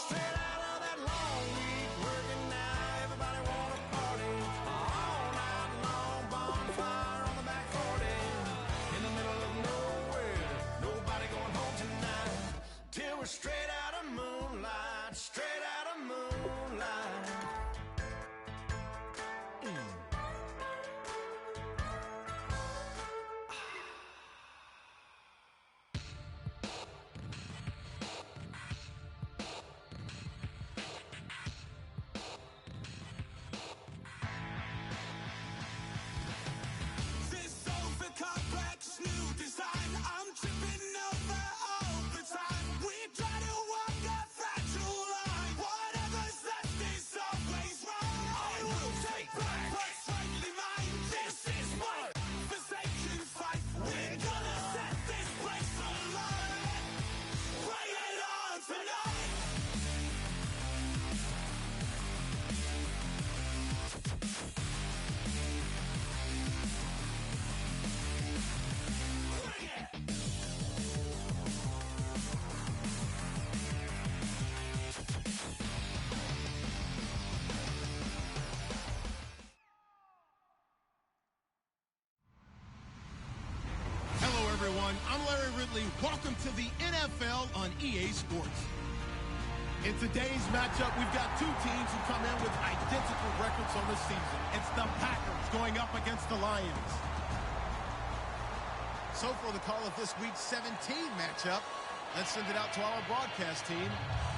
straight out of that long week working now. Everybody wanna party all night long. Bonfire on the back 40 in the middle of nowhere. Nobody going home tonight till we're straight out of moonlight. Straight out of moonlight. Everyone, I'm Larry Ridley. Welcome to the NFL on EA Sports. In today's matchup, we've got two teams who come in with identical records on the season. It's the Packers going up against the Lions. So for the call of this week's 17 matchup, let's send it out to our broadcast team,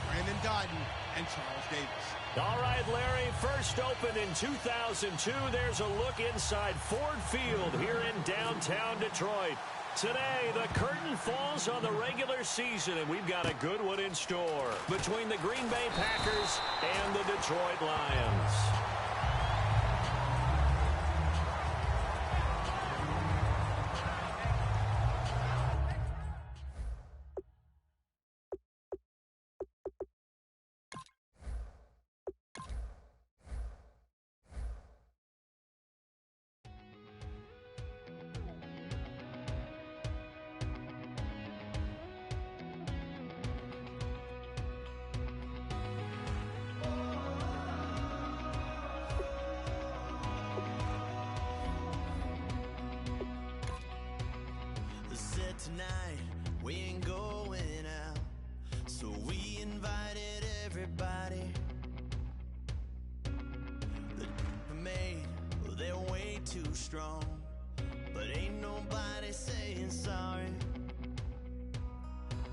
Brandon Godden and Charles Davis. All right, Larry, first opened in 2002. There's a look inside Ford Field here in downtown Detroit. Today, the curtain falls on the regular season, and we've got a good one in store between the Green Bay Packers and the Detroit Lions. Tonight we ain't going out, so we invited everybody. The made, well, they're way too strong, but ain't nobody saying sorry.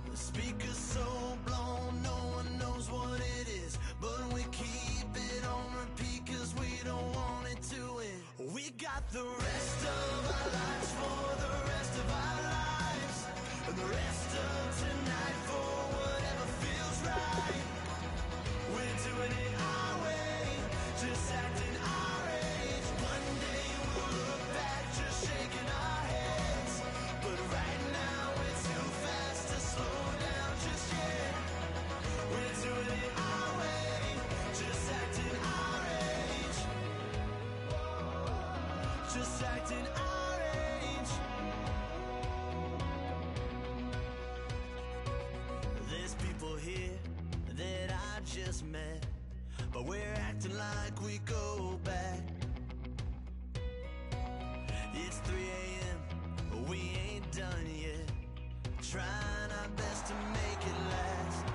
The speaker's so blown, no one knows what it is, but we keep it on repeat 'cause we don't want it to end. We got the rest of our lives for the rest of our lives. And the rest of tonight for whatever feels right. We're doing it our way, just acting our age. One day we'll look back just shaking our heads, but right now we're too fast to slow down just yet. We're doing it our way, just acting our age. Just acting our age. There's people here that I just met, but we're acting like we go back. It's 3 a.m., but we ain't done yet, trying our best to make it last.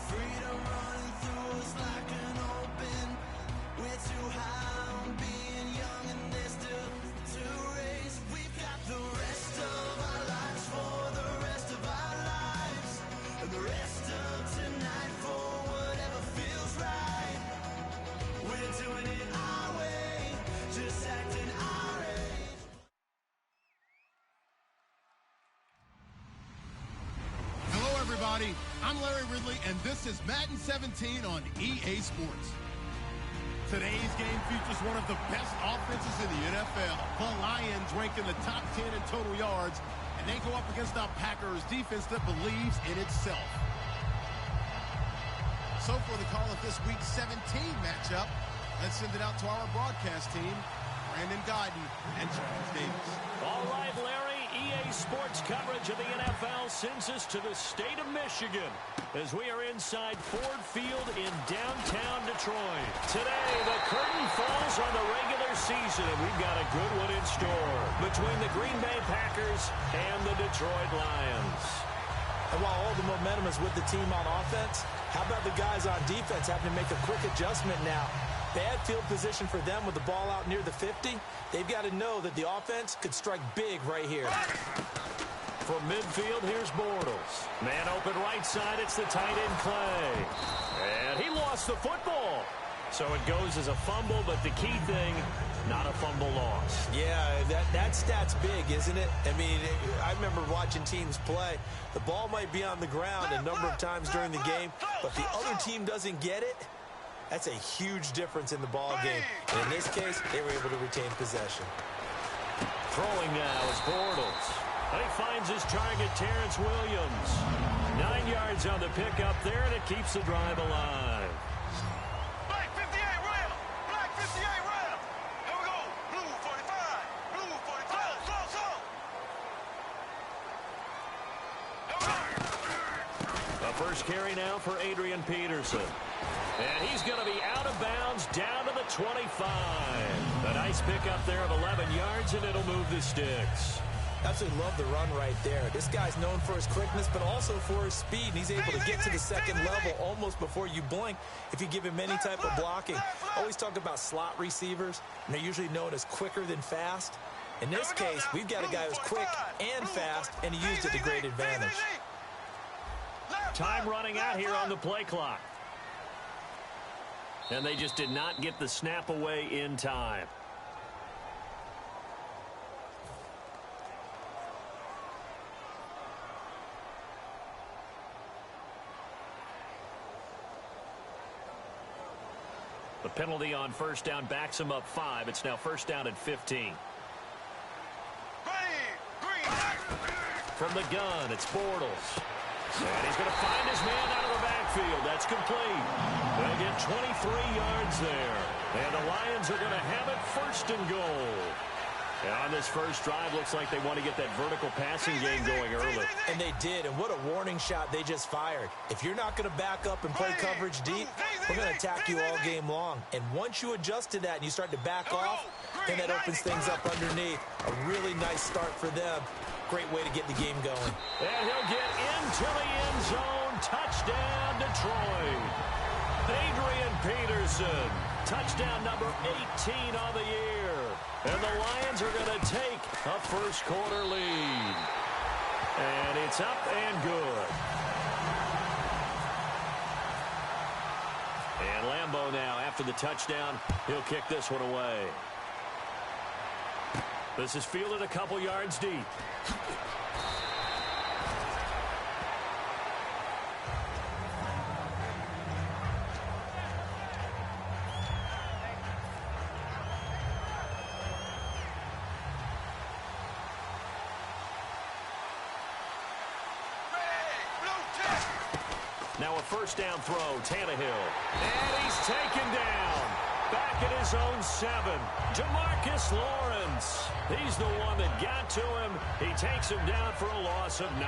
Freedom running through us like an open. We're too high on being young and there's still to race. We've got the rest of our lives for the rest of our lives, and the rest of tonight for whatever feels right. We're doing it our way, just acting our age. Hello, everybody. I'm Larry Ridley, and this is Madden 17 on EA Sports. Today's game features one of the best offenses in the NFL. The Lions rank in the top 10 in total yards, and they go up against the Packers defense that believes in itself. So for the call of this week's 17 matchup, let's send it out to our broadcast team, Brandon Godden and Charles Davis. All right, Larry, EA Sports coverage of the NFL sends us to the state of Michigan, as we are inside Ford Field in downtown Detroit. Today, the curtain falls on the regular season, and we've got a good one in store between the Green Bay Packers and the Detroit Lions. And while all the momentum is with the team on offense, how about the guys on defense having to make a quick adjustment now? Bad field position for them with the ball out near the 50. They've got to know that the offense could strike big right here. From midfield, here's Bortles. Man open right side, it's the tight end Clay. And he lost the football. So it goes as a fumble, but the key thing, not a fumble loss. Yeah, that stat's big, isn't it? I mean, I remember watching teams play. The ball might be on the ground a number of times during the game, but the other team doesn't get it. That's a huge difference in the ball game. And in this case, they were able to retain possession. Throwing now is Bortles. And he finds his target, Terrence Williams. 9 yards on the pickup there, and it keeps the drive alive. Black 58 rail! Black 58 rail! Here we go! Blue 45! Blue 45! Slow! A first carry now for Adrian Peterson. And he's going to be out of bounds down to the 25. A nice pickup there of 11 yards, and it'll move the sticks. Absolutely love the run right there. This guy's known for his quickness, but also for his speed. And he's able to get to the second level almost before you blink if you give him any type of blocking. Always talk about slot receivers, and they're usually known as quicker than fast. In this case, we've got a guy who's quick and fast, and he used it to great advantage. Time running out here on the play clock. And they just did not get the snap away in time. The penalty on first down backs him up 5. It's now first down at 15. From the gun, it's Bortles. And he's going to find his man out of the backfield. That's complete. They'll get 23 yards there. And the Lions are going to have it first and goal. And on this first drive, looks like they want to get that vertical passing game going early. And they did, and what a warning shot they just fired. If you're not going to back up and play coverage deep, we're going to attack you all game long. And once you adjust to that and you start to back off, then that opens things up underneath. A really nice start for them. Great way to get the game going. And he'll get into the end zone. Touchdown, Detroit. Adrian Peterson. Touchdown number 18 on the year. And the Lions are going to take a first quarter lead. And it's up and good. And Lambeau now, after the touchdown, he'll kick this one away. This is fielded a couple yards deep. Now a first down throw, Tannehill. And he's taken down. Back at his own 7. Demarcus Lawrence. He's the one that got to him. He takes him down for a loss of 9.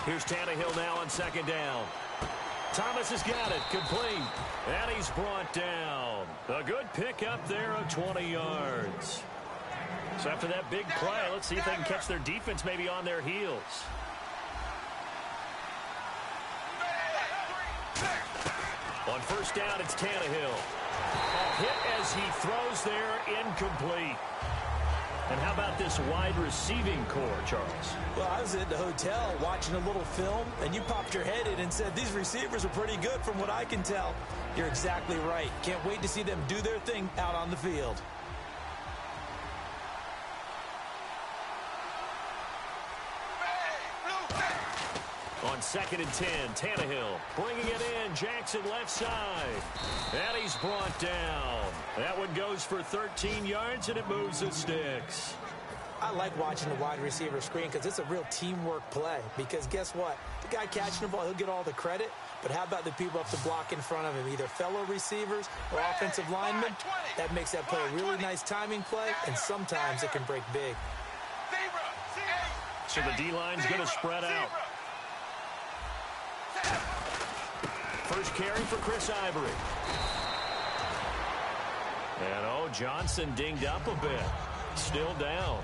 Here's Tannehill now on second down. Thomas has got it, complete, and he's brought down. A good pickup there of 20 yards. So after that big play, let's see if they can catch their defense maybe on their heels. On first down, it's Tannehill. A hit as he throws there, incomplete. And how about this wide receiving core, Charles? Well, I was at the hotel watching a little film, and you popped your head in and said, these receivers are pretty good from what I can tell. You're exactly right. Can't wait to see them do their thing out on the field. On second and 10, Tannehill bringing it in. Jackson left side. And he's brought down. That one goes for 13 yards, and it moves the sticks. I like watching the wide receiver screen because it's a real teamwork play. Because guess what? The guy catching the ball, he'll get all the credit. But how about the people up to block in front of him, either fellow receivers or offensive linemen? That makes that play a really nice timing play, and sometimes it can break big. So the D-line's going to spread out. First carry for Chris Ivory. And, Johnson dinged up a bit. Still down.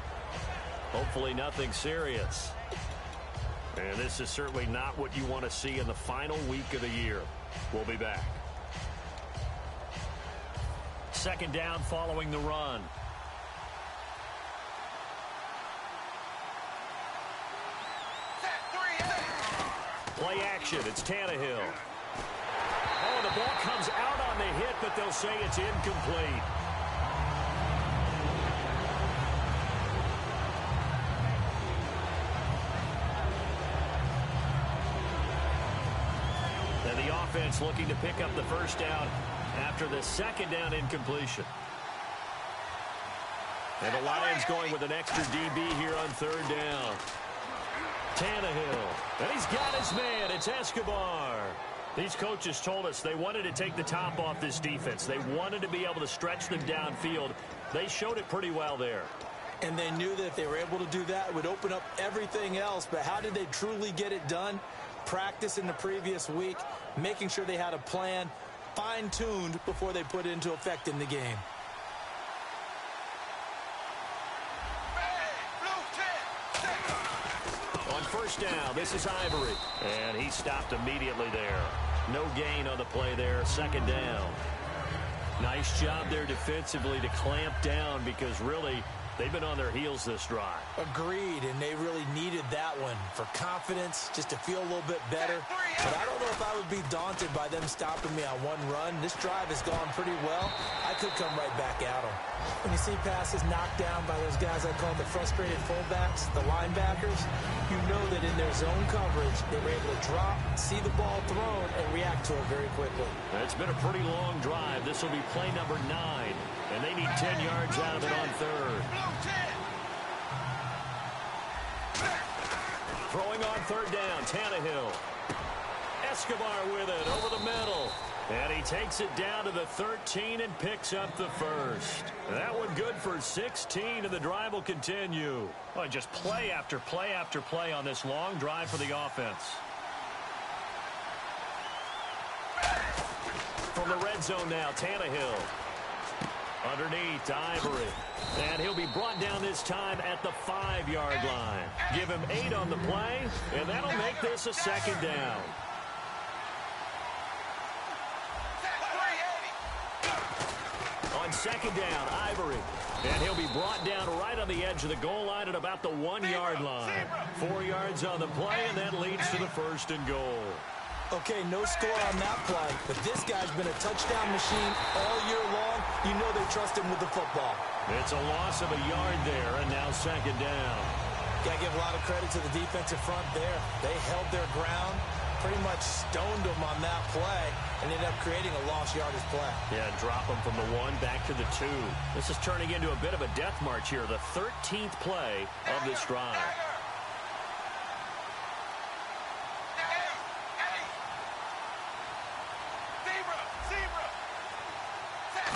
Hopefully nothing serious. And this is certainly not what you want to see in the final week of the year. We'll be back. Second down following the run. Play action. It's Tannehill. Oh, the ball comes out on the hit, but they'll say it's incomplete. And the offense looking to pick up the first down after the second down incompletion. And the Lions going with an extra DB here on third down. Tannehill, and he's got his man. It's Escobar. These coaches told us they wanted to take the top off this defense. They wanted to be able to stretch them downfield. They showed it pretty well there. And they knew that if they were able to do that, it would open up everything else. But how did they truly get it done? Practice in the previous week, making sure they had a plan, fine-tuned before they put it into effect in the game. On first down, this is Ivory. And he stopped immediately there. No gain on the play there. Second down. Nice job there defensively to clamp down because really they've been on their heels this drive. Agreed, and they really needed that one for confidence, just to feel a little bit better. But I don't know if I would be daunted by them stopping me on one run. This drive has gone pretty well. I could come right back at them. When you see passes knocked down by those guys I call the frustrated fullbacks, the linebackers, you know that in their zone coverage, they were able to drop, see the ball thrown, and react to it very quickly. It's been a pretty long drive. This will be play number 9, and they need 10 yards out of it on third. Throwing on third down, Tannehill. Escobar with it over the middle. And he takes it down to the 13 and picks up the first. That one good for 16, and the drive will continue. Well, just play after play after play on this long drive for the offense. From the red zone now, Tannehill. Underneath, Ivory. And he'll be brought down this time at the 5-yard line. Give him 8 on the play, and that'll make this a second down. On second down, Ivory. And he'll be brought down right on the edge of the goal line at about the 1-yard line. 4 yards on the play, and that leads to the first and goal. Okay, no score on that play, but this guy's been a touchdown machine all year long. You know they trust him with the football. It's a loss of a yard there, and now second down. Got to give a lot of credit to the defensive front there. They held their ground, pretty much stoned them on that play, and ended up creating a lost yardage play. Yeah, drop them from the 1 back to the 2. This is turning into a bit of a death march here, the 13th play of this drive.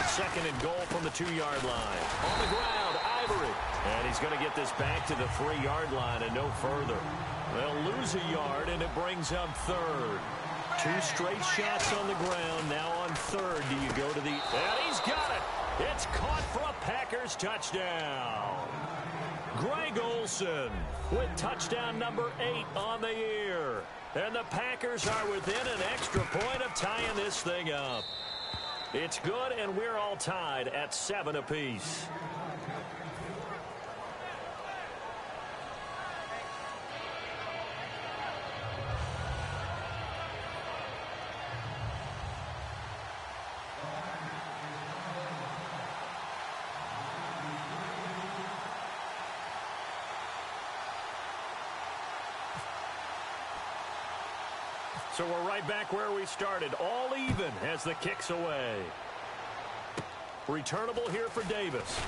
Second and goal from the 2-yard line. On the ground, Ivory. And he's going to get this back to the 3-yard line and no further. They'll lose a yard, and it brings up third. 2 straight shots on the ground. Now on third, do you go to the... And he's got it. It's caught for a Packers touchdown. Greg Olsen with touchdown number 8 on the year. And the Packers are within an extra point of tying this thing up. It's good, and we're all tied at 7 apiece. So we're right back where we started, all even as the kick's away. Returnable here for Davis.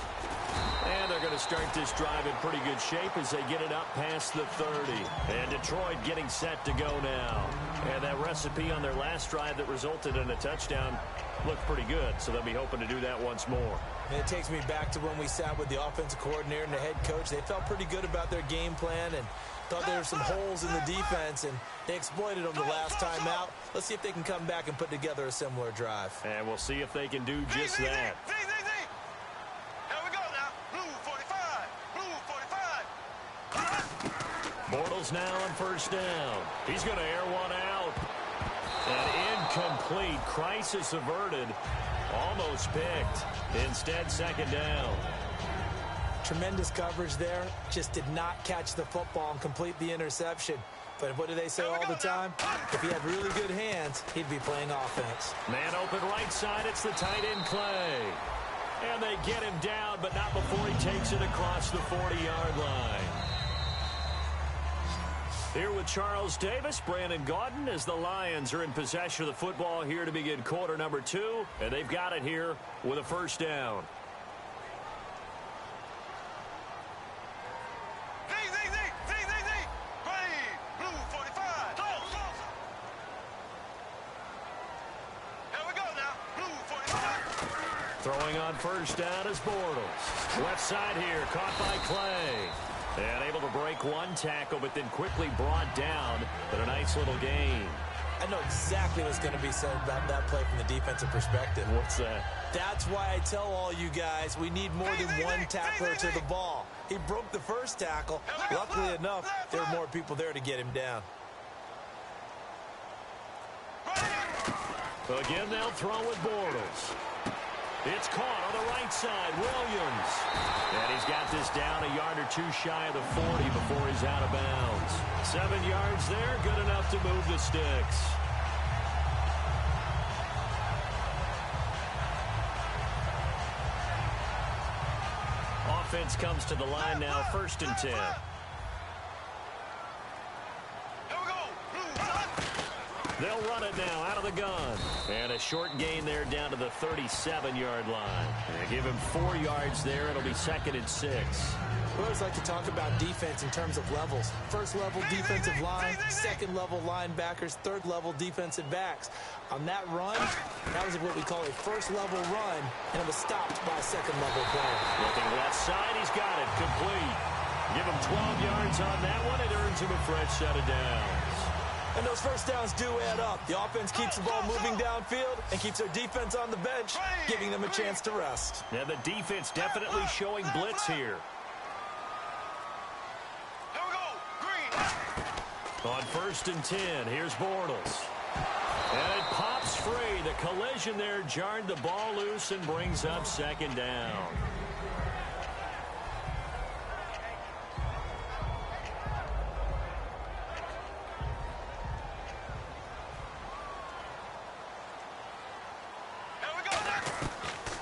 And they're going to start this drive in pretty good shape as they get it up past the 30. And Detroit getting set to go now. And that recipe on their last drive that resulted in a touchdown looked pretty good, so they'll be hoping to do that once more. And it takes me back to when we sat with the offensive coordinator and the head coach. They felt pretty good about their game plan and thought there were some holes in the defense, and they exploited them the last time out. Let's see if they can come back and put together a similar drive. And we'll see if they can do just that. Bortles now on first down. He's going to air one out. And incomplete. Crisis averted. Almost picked. Instead, second down. Tremendous coverage there. Just did not catch the football and complete the interception. But what do they say all the time? If he had really good hands, he'd be playing offense. Man open right side. It's the tight end Clay. And they get him down, but not before he takes it across the 40-yard line. Here with Charles Davis, Brandon Gaudin, as the Lions are in possession of the football here to begin quarter number 2, and they've got it here with a first down. Throwing on first down is Bortles. Left side here, caught by Clay. And able to break one tackle, but then quickly brought down. But a nice little gain. I know exactly what's going to be said about that play from the defensive perspective. What's that? That's why I tell all you guys we need more than one tackler to the ball. He broke the first tackle. Luckily enough, there were more people there to get him down. So again, they'll throw with Bortles. It's caught on the right side, Williams. And he's got this down a yard or two shy of the 40 before he's out of bounds. 7 yards there, good enough to move the sticks. Offense comes to the line now, 1st and 10. They'll run it now out of the gun. And a short gain there down to the 37-yard line. And give him 4 yards there. It'll be 2nd and 6. We always like to talk about defense in terms of levels. First level defensive line, second level linebackers, third level defensive backs. On that run, that was what we call a first level run, and it was stopped by a second level player. Looking left side, he's got it complete. Give him 12 yards on that one. It earns him a fresh set of downs. And those first downs do add up. The offense keeps the ball moving downfield and keeps their defense on the bench, giving them a chance to rest. Yeah, the defense definitely showing blitz here. On 1st and 10, here's Bortles. And it pops free. The collision there jarred the ball loose and brings up 2nd down.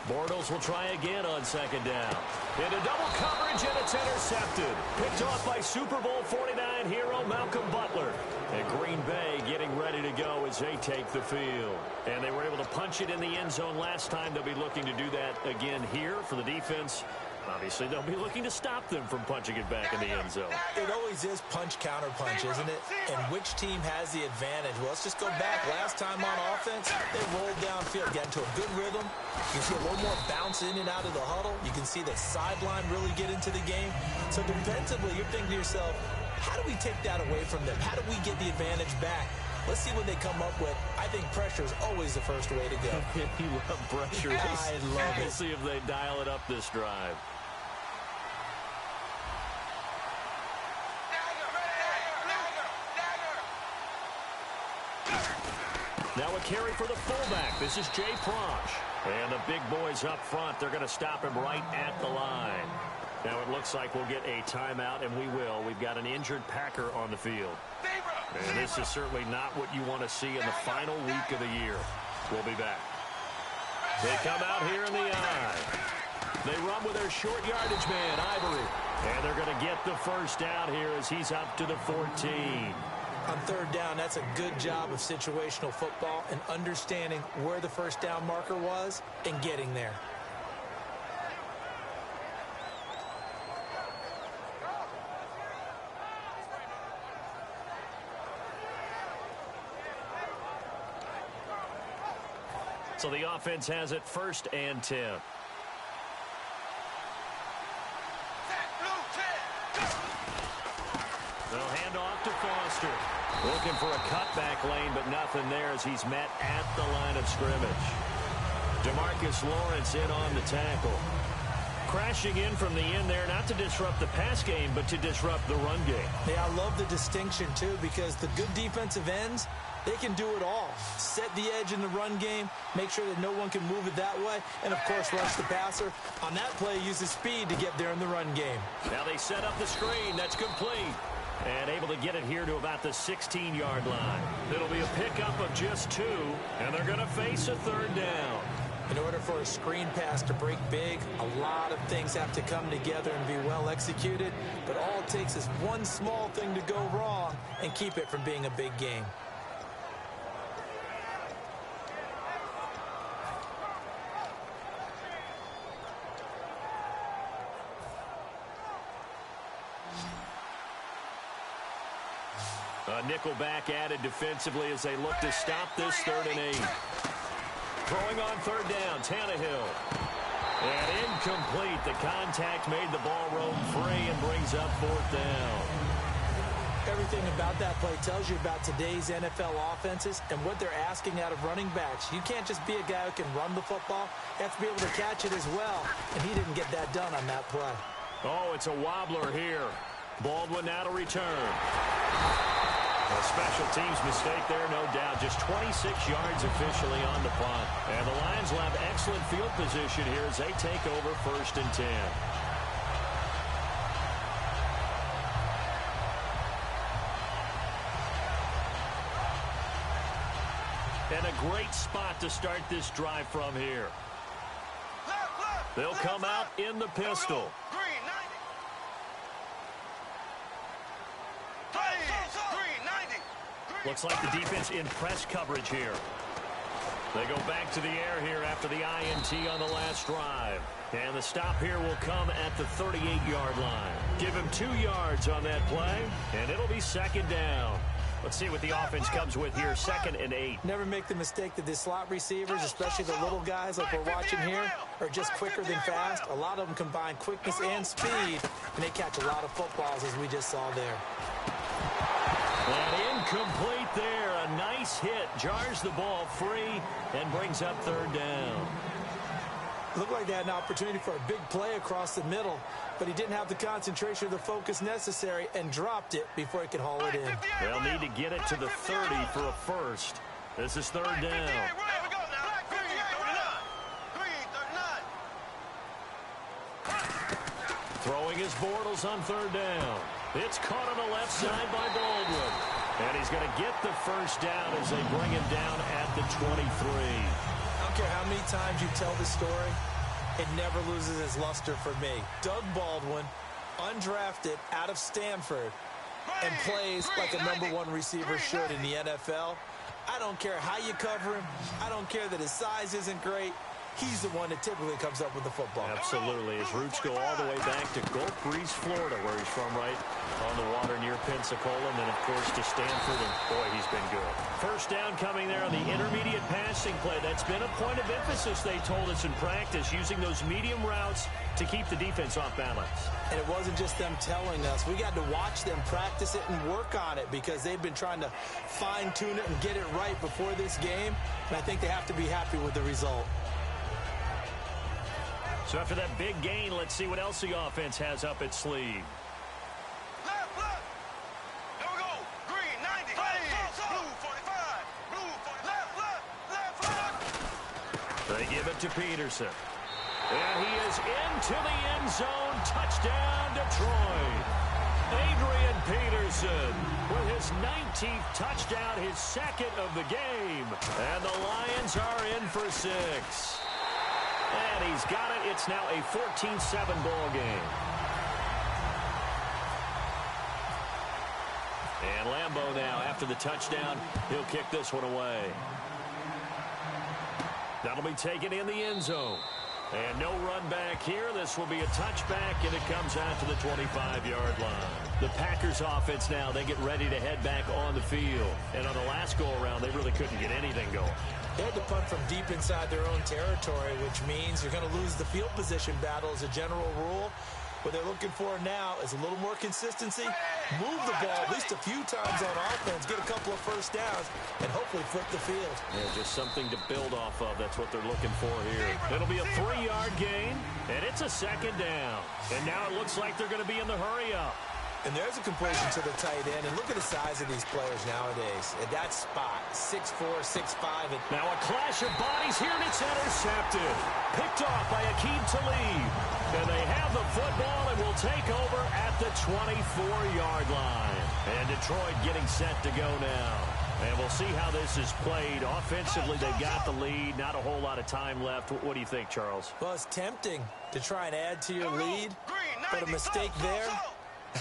Bortles will try again on 2nd down. Into double coverage, and it's intercepted. Picked off by Super Bowl 49 hero Malcolm Butler. And Green Bay getting ready to go as they take the field. And they were able to punch it in the end zone last time. They'll be looking to do that again here for the defense. Obviously, they'll be looking to stop them from punching it back in the end zone. It always is punch-counter-punch, isn't it? And which team has the advantage? Well, let's just go back. Last time on offense, they rolled downfield, got into a good rhythm. You can see a little more bounce in and out of the huddle. You can see the sideline really get into the game. So defensively, you're thinking to yourself, how do we take that away from them? How do we get the advantage back? Let's see what they come up with. I think pressure is always the first way to go. You love pressure. I love it. We'll see if they dial it up this drive. Now a carry for the fullback. This is Jay Prosh. And the big boys up front, they're going to stop him right at the line. Now it looks like we'll get a timeout, and we will. We've got an injured Packer on the field. And this is certainly not what you want to see in the final week of the year. We'll be back. They come out here in the eye. They run with their short yardage man, Ivory. And they're going to get the first down here as he's up to the 14. On 3rd down, that's a good job of situational football and understanding where the first down marker was and getting there. So the offense has it 1st and 10. They'll hand off to Foster. Looking for a cutback lane, but nothing there as he's met at the line of scrimmage. DeMarcus Lawrence in on the tackle. Crashing in from the end there, not to disrupt the pass game, but to disrupt the run game. Yeah, I love the distinction, too, because the good defensive ends, they can do it all. Set the edge in the run game, make sure that no one can move it that way, and, of course, rush the passer. On that play, use his speed to get there in the run game. Now they set up the screen. That's complete. And able to get it here to about the 16-yard line. It'll be a pickup of just 2, and they're going to face a 3rd down. In order for a screen pass to break big, a lot of things have to come together and be well executed, but all it takes is one small thing to go wrong and keep it from being a big game. A nickel back added defensively as they look to stop this 3rd and 8. Throwing on 3rd down, Tannehill. And incomplete. The contact made the ball roam free and brings up 4th down. Everything about that play tells you about today's NFL offenses and what they're asking out of running backs. You can't just be a guy who can run the football. You have to be able to catch it as well, and he didn't get that done on that play. Oh, it's a wobbler here. Baldwin now to return. A special teams mistake there, no doubt. Just 26 yards officially on the punt. And the Lions will have excellent field position here as they take over 1st and 10. And a great spot to start this drive from here. They'll come out in the pistol. Looks like the defense in press coverage here. They go back to the air here after the INT on the last drive. And the stop here will come at the 38-yard line. Give him 2 yards on that play, and it'll be 2nd down. Let's see what the offense comes with here, 2nd and 8. Never make the mistake that the slot receivers, especially the little guys like we're watching here, are just quicker than fast. A lot of them combine quickness and speed, and they catch a lot of footballs, as we just saw there. And incomplete there. A nice hit. Jars the ball free and brings up 3rd down. Looked like they had an opportunity for a big play across the middle, but he didn't have the concentration or the focus necessary and dropped it before he could haul it in. They'll need to get it to the 30 for a first. This is 3rd down. Throwing his Bortles on 3rd down. It's caught on the left side by Baldwin. And he's going to get the 1st down as they bring him down at the 23. I don't care how many times you tell this story, it never loses its luster for me. Doug Baldwin, undrafted out of Stanford, and plays like a #1 receiver should in the NFL. I don't care how you cover him. I don't care that his size isn't great. He's the one that typically comes up with the football. Absolutely. His roots go all the way back to Gulf Breeze, Florida, where he's from, right on the water near Pensacola, and then, of course, to Stanford, and, boy, he's been good. 1st down coming there on the intermediate passing play. That's been a point of emphasis, they told us in practice, using those medium routes to keep the defense off balance. And it wasn't just them telling us. We got to watch them practice it and work on it because they've been trying to fine-tune it and get it right before this game, and I think they have to be happy with the result. So after that big gain, let's see what else the offense has up its sleeve. Left. Here we go. Green, 90. Blue, 45. Blue, 45. Left. They give it to Peterson. And he is into the end zone. Touchdown, Detroit. Adrian Peterson with his 19th touchdown, his 2nd of the game. And the Lions are in for 6. And he's got it. It's now a 14-7 ball game. And Lambeau now, after the touchdown, he'll kick this one away. That'll be taken in the end zone. And no run back here. This will be a touchback, and it comes out to the 25-yard line. The Packers offense now, they get ready to head back on the field. And on the last go-around, they really couldn't get anything going. They had to punt from deep inside their own territory, which means you're going to lose the field position battle as a general rule. What they're looking for now is a little more consistency, move the ball at least a few times on offense, get a couple of first downs, and hopefully flip the field. Yeah, just something to build off of. That's what they're looking for here. It'll be a 3-yard gain, and it's a second down. And now it looks like they're going to be in the hurry-up. And there's a completion to the tight end. And look at the size of these players nowadays. At that spot, 6'4", 6'5". And now a clash of bodies here, and it's intercepted. Picked off by Akeem Talib. And they have the football and will take over at the 24-yard line. And Detroit getting set to go now. And we'll see how this is played. Offensively, they've got the lead. Not a whole lot of time left. What do you think, Charles? Well, it's tempting to try and add to your lead. But a mistake there,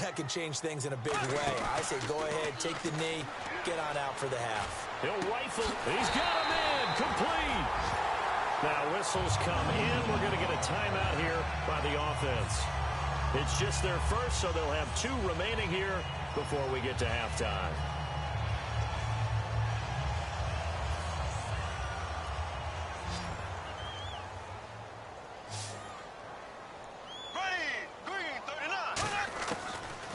that could change things in a big way. I say go ahead, take the knee, get on out for the half. He'll rifle. He's got him in. Complete. Now whistles come in. We're going to get a timeout here by the offense. It's just their first, so they'll have 2 remaining here before we get to halftime.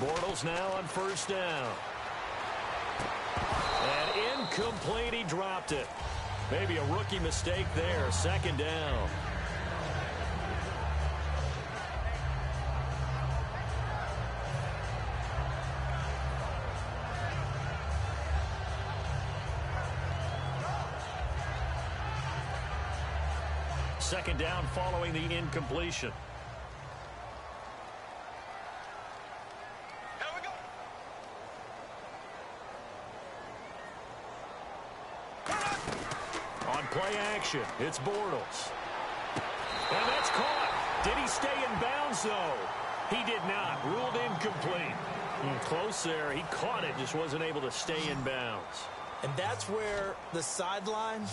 Bortles now on first down. And incomplete, he dropped it. Maybe a rookie mistake there. Second down. Second down following the incompletion. Play action. It's Bortles. And that's caught. Did he stay in bounds, though? He did not. Ruled incomplete. Close there. He caught it, just wasn't able to stay in bounds. And that's where the sideline,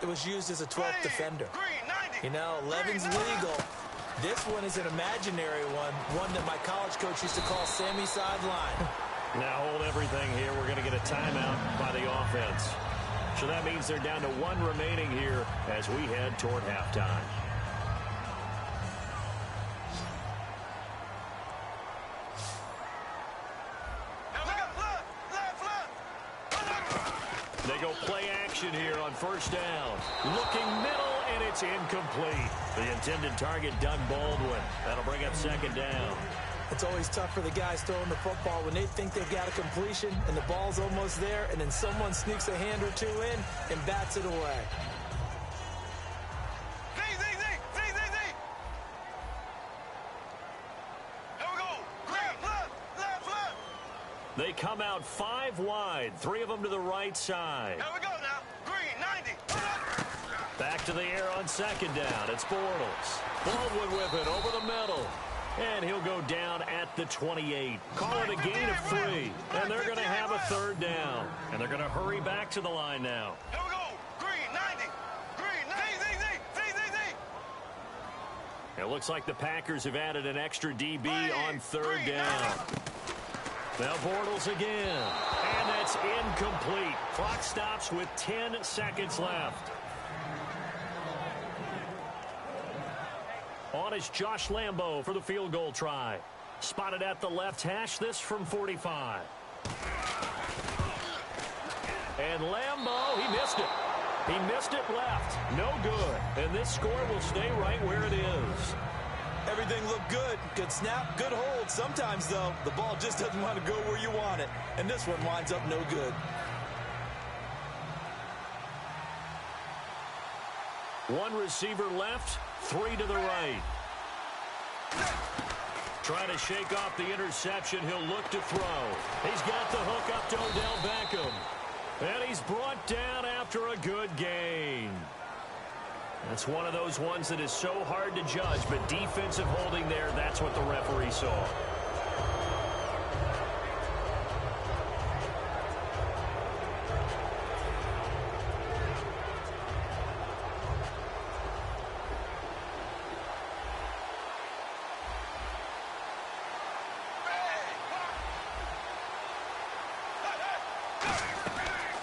it was used as a 12th defender. You know, 11's legal. This one is an imaginary one that my college coach used to call Sammy Sideline. Now hold everything here. We're going to get a timeout by the offense. So that means they're down to 1 remaining here as we head toward halftime. They go play action here on first down. Looking middle, and it's incomplete. The intended target, Doug Baldwin. That'll bring up second down. It's always tough for the guys throwing the football when they think they've got a completion and the ball's almost there, and then someone sneaks a hand or 2 in and bats it away. They come out 5 wide, 3 of them to the right side. Here we go now. Green, 90. Back to the air on second down. It's Bortles. Baldwin with it over the middle. And he'll go down at the 28. Call it a gain of 3. And they're going to have a third down. And they're going to hurry back to the line now. Here we go. Green, 90. Green, 90. It looks like the Packers have added an extra DB on third down. Now Bortles again. And that's incomplete. Clock stops with 10 seconds left. On is Josh Lambo for the field goal try. Spotted at the left hash, this from 45. And Lambo, he missed it. He missed it left. No good. And this score will stay right where it is. Everything looked good. Good snap, good hold. Sometimes, though, the ball just doesn't want to go where you want it. And this one winds up no good. One receiver left, 3 to the right. Trying to shake off the interception. He'll look to throw. He's got the hook up to Odell Beckham. And he's brought down after a good gain. That's one of those ones that is so hard to judge, but defensive holding there, that's what the referee saw.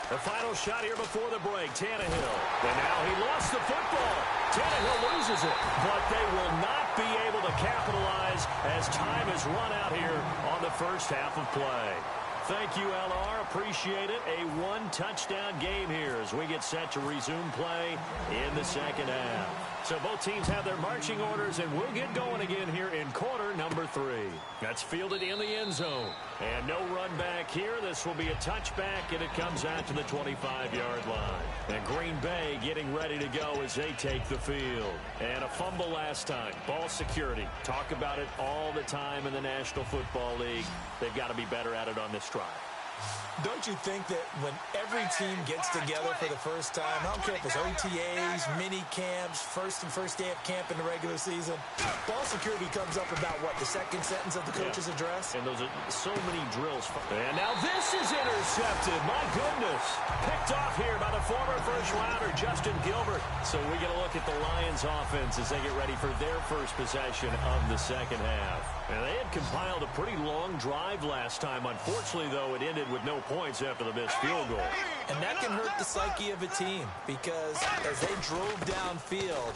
The final shot here before the break, Tannehill. And now he lost the football. Tannehill loses it, but they will not be able to capitalize as time is run out here on the first half of play. Thank you, LR. Appreciate it. A one-touchdown game here as we get set to resume play in the second half. So both teams have their marching orders, and we'll get going again here in quarter number 3. That's fielded in the end zone. And no run back here. This will be a touchback, and it comes out to the 25-yard line. And Green Bay getting ready to go as they take the field. And a fumble last time. Ball security. Talk about it all the time in the National Football League. They've got to be better at it on this drive. Don't you think that when every team gets together for the first time, I don't care if it's OTAs, mini camps, first day of camp in the regular season, ball security comes up about, what, the second sentence of the coach's address? And those are so many drills. And now this is intercepted. My goodness. Picked off here by the former first-rounder, Justin Gilbert. So we get a look at the Lions offense as they get ready for their first possession of the second half. And they had compiled a pretty long drive last time. Unfortunately, though, it ended with no points after the missed field goal. And that can hurt the psyche of a team because as they drove downfield,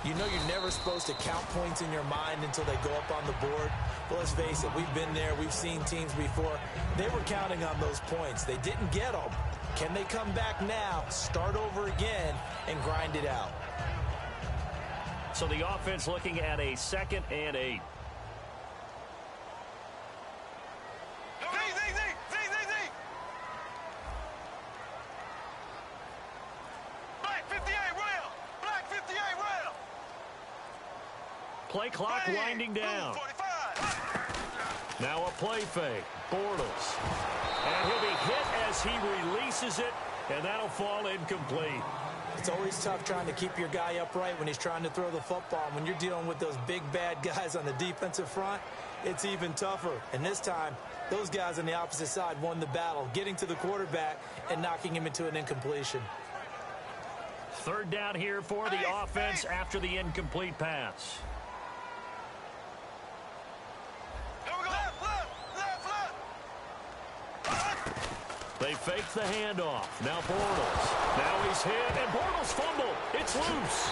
you know you're never supposed to count points in your mind until they go up on the board. Well, let's face it, we've been there. We've seen teams before. They were counting on those points. They didn't get them. Can they come back now, start over again, and grind it out? So the offense looking at a 2nd and 8. Play clock winding down. Now a play fake. Bortles. And he'll be hit as he releases it, and that'll fall incomplete. It's always tough trying to keep your guy upright when he's trying to throw the football. When you're dealing with those big, bad guys on the defensive front, it's even tougher. And this time, those guys on the opposite side won the battle, getting to the quarterback and knocking him into an incompletion. 3rd down here for the offense after the incomplete pass. They fake the handoff. Now Bortles. Now he's hit, and Bortles fumble. It's loose.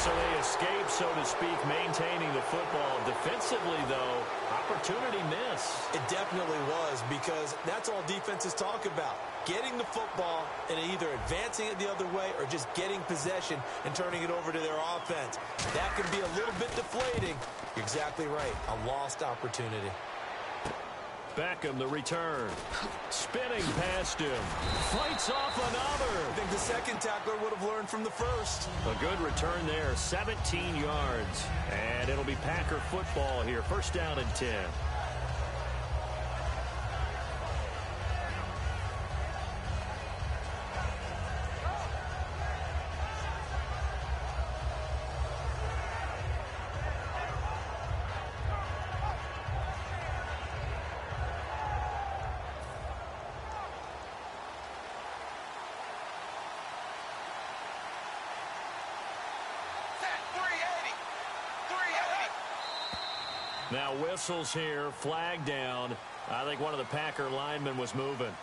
So they escape, so to speak, maintaining the football. Defensively, though, opportunity miss. It definitely was, because that's all defenses talk about. Getting the football and either advancing it the other way or just getting possession and turning it over to their offense. That can be a little bit deflating. You're exactly right. A lost opportunity. Beckham, the return. Spinning past him. Fights off another. I think the second tackler would have learned from the first. A good return there, 17 yards. And it'll be Packer football here. 1st down and 10. Now whistles here, flag down. I think one of the Packer linemen was moving.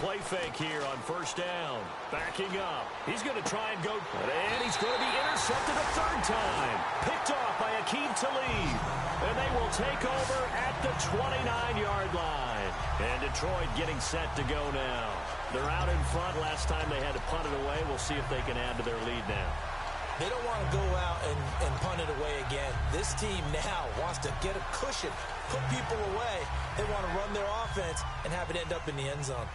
Play fake here on 1st down. Backing up. He's going to try and go. And he's going to be intercepted a 3rd time. Picked off by Akeem Talib. And they will take over at the 29-yard line. And Detroit getting set to go now. They're out in front. Last time they had to punt it away. We'll see if they can add to their lead now. They don't want to go out and punt it away again. This team now wants to get a cushion, put people away. They want to run their offense and have it end up in the end zone.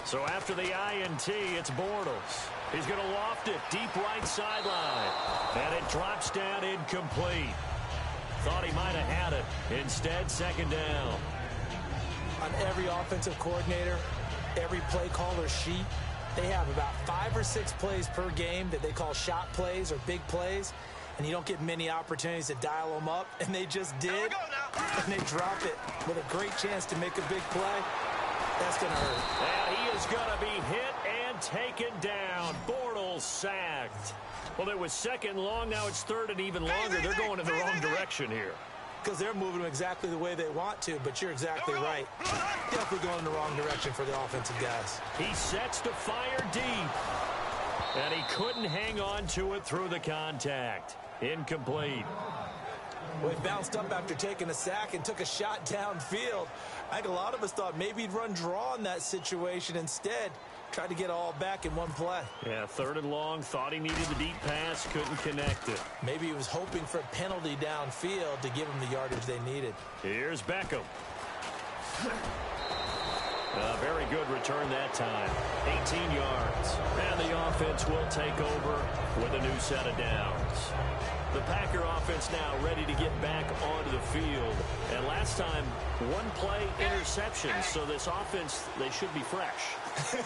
So after the INT, it's Bortles. He's going to loft it deep right sideline. And it drops down incomplete. Thought he might have had it. Instead, second down. On every offensive coordinator, every play caller sheet, they have about 5 or 6 plays per game that they call shot plays or big plays. And you don't get many opportunities to dial them up. And they just did. And they drop it with a great chance to make a big play. That's going to hurt. And he is going to be hit and taken down. Bortles sacked. Well, it was second long. Now it's third and even longer. They're going in the wrong direction here. Because they're moving them exactly the way they want to, but you're exactly right. Definitely going in the wrong direction for the offensive guys. He sets to fire deep. And he couldn't hang on to it through the contact. Incomplete. Well, he bounced up after taking a sack and took a shot downfield. I think a lot of us thought maybe he'd run draw in that situation instead. Tried to get it all back in one play. Yeah, third and long. Thought he needed the deep pass. Couldn't connect it. Maybe he was hoping for a penalty downfield to give him the yardage they needed. Here's Beckham. A very good return that time. 18 yards. And the offense will take over with a new set of downs. The Packer offense now ready to get back onto the field. And last time, one play interception. So this offense, they should be fresh.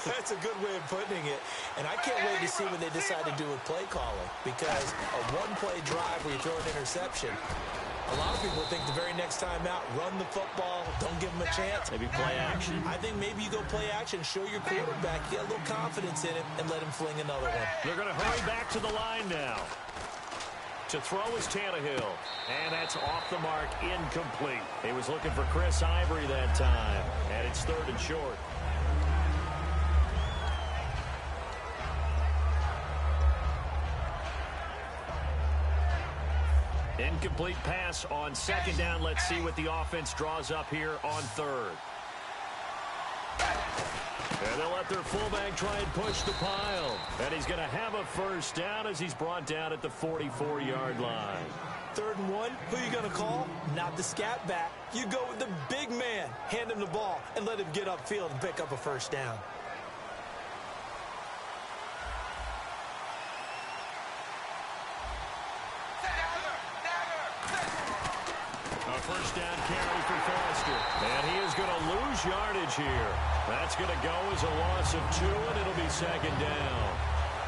That's a good way of putting it. And I can't wait to see what they decide to do with play calling. Because a one-play drive where you throw an interception, a lot of people think the very next time out, run the football, don't give them a chance. Maybe play action. I think maybe you go play action, show your quarterback, get a little confidence in him, and let him fling another one. They're going to hurry back to the line now. To throw is Tannehill. And that's off the mark, incomplete. He was looking for Chris Ivory that time. And it's third and short. Incomplete pass on second down. Let's see what the offense draws up here on third. And they'll let their fullback try and push the pile. And he's going to have a first down as he's brought down at the 44-yard line. 3rd and 1, who are you going to call? Not the scat back. You go with the big man. Hand him the ball and let him get upfield and pick up a first down. First down carry for Foster. And he is going to lose yardage here. That's going to go as a loss of 2, and it'll be second down.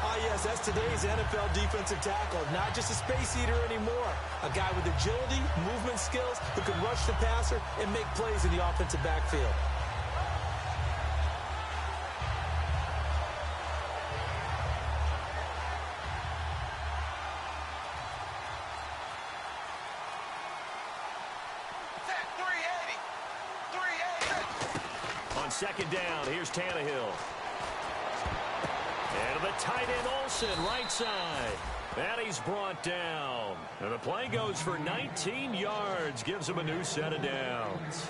Ah, yes, that's today's NFL defensive tackle. Not just a space eater anymore. A guy with agility, movement skills, who can rush the passer and make plays in the offensive backfield. Second down, here's Tannehill. And the tight end Olsen, right side. And he's brought down. And the play goes for 19 yards, gives him a new set of downs.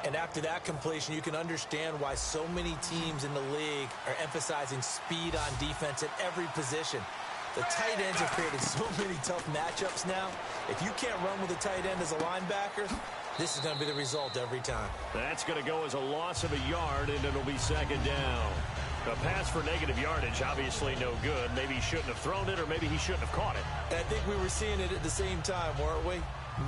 And after that completion, you can understand why so many teams in the league are emphasizing speed on defense at every position. The tight ends have created so many tough matchups now. If you can't run with a tight end as a linebacker, this is going to be the result every time. That's going to go as a loss of a yard, and it'll be second down. A pass for negative yardage, obviously no good. Maybe he shouldn't have thrown it, or maybe he shouldn't have caught it. I think we were seeing it at the same time, weren't we?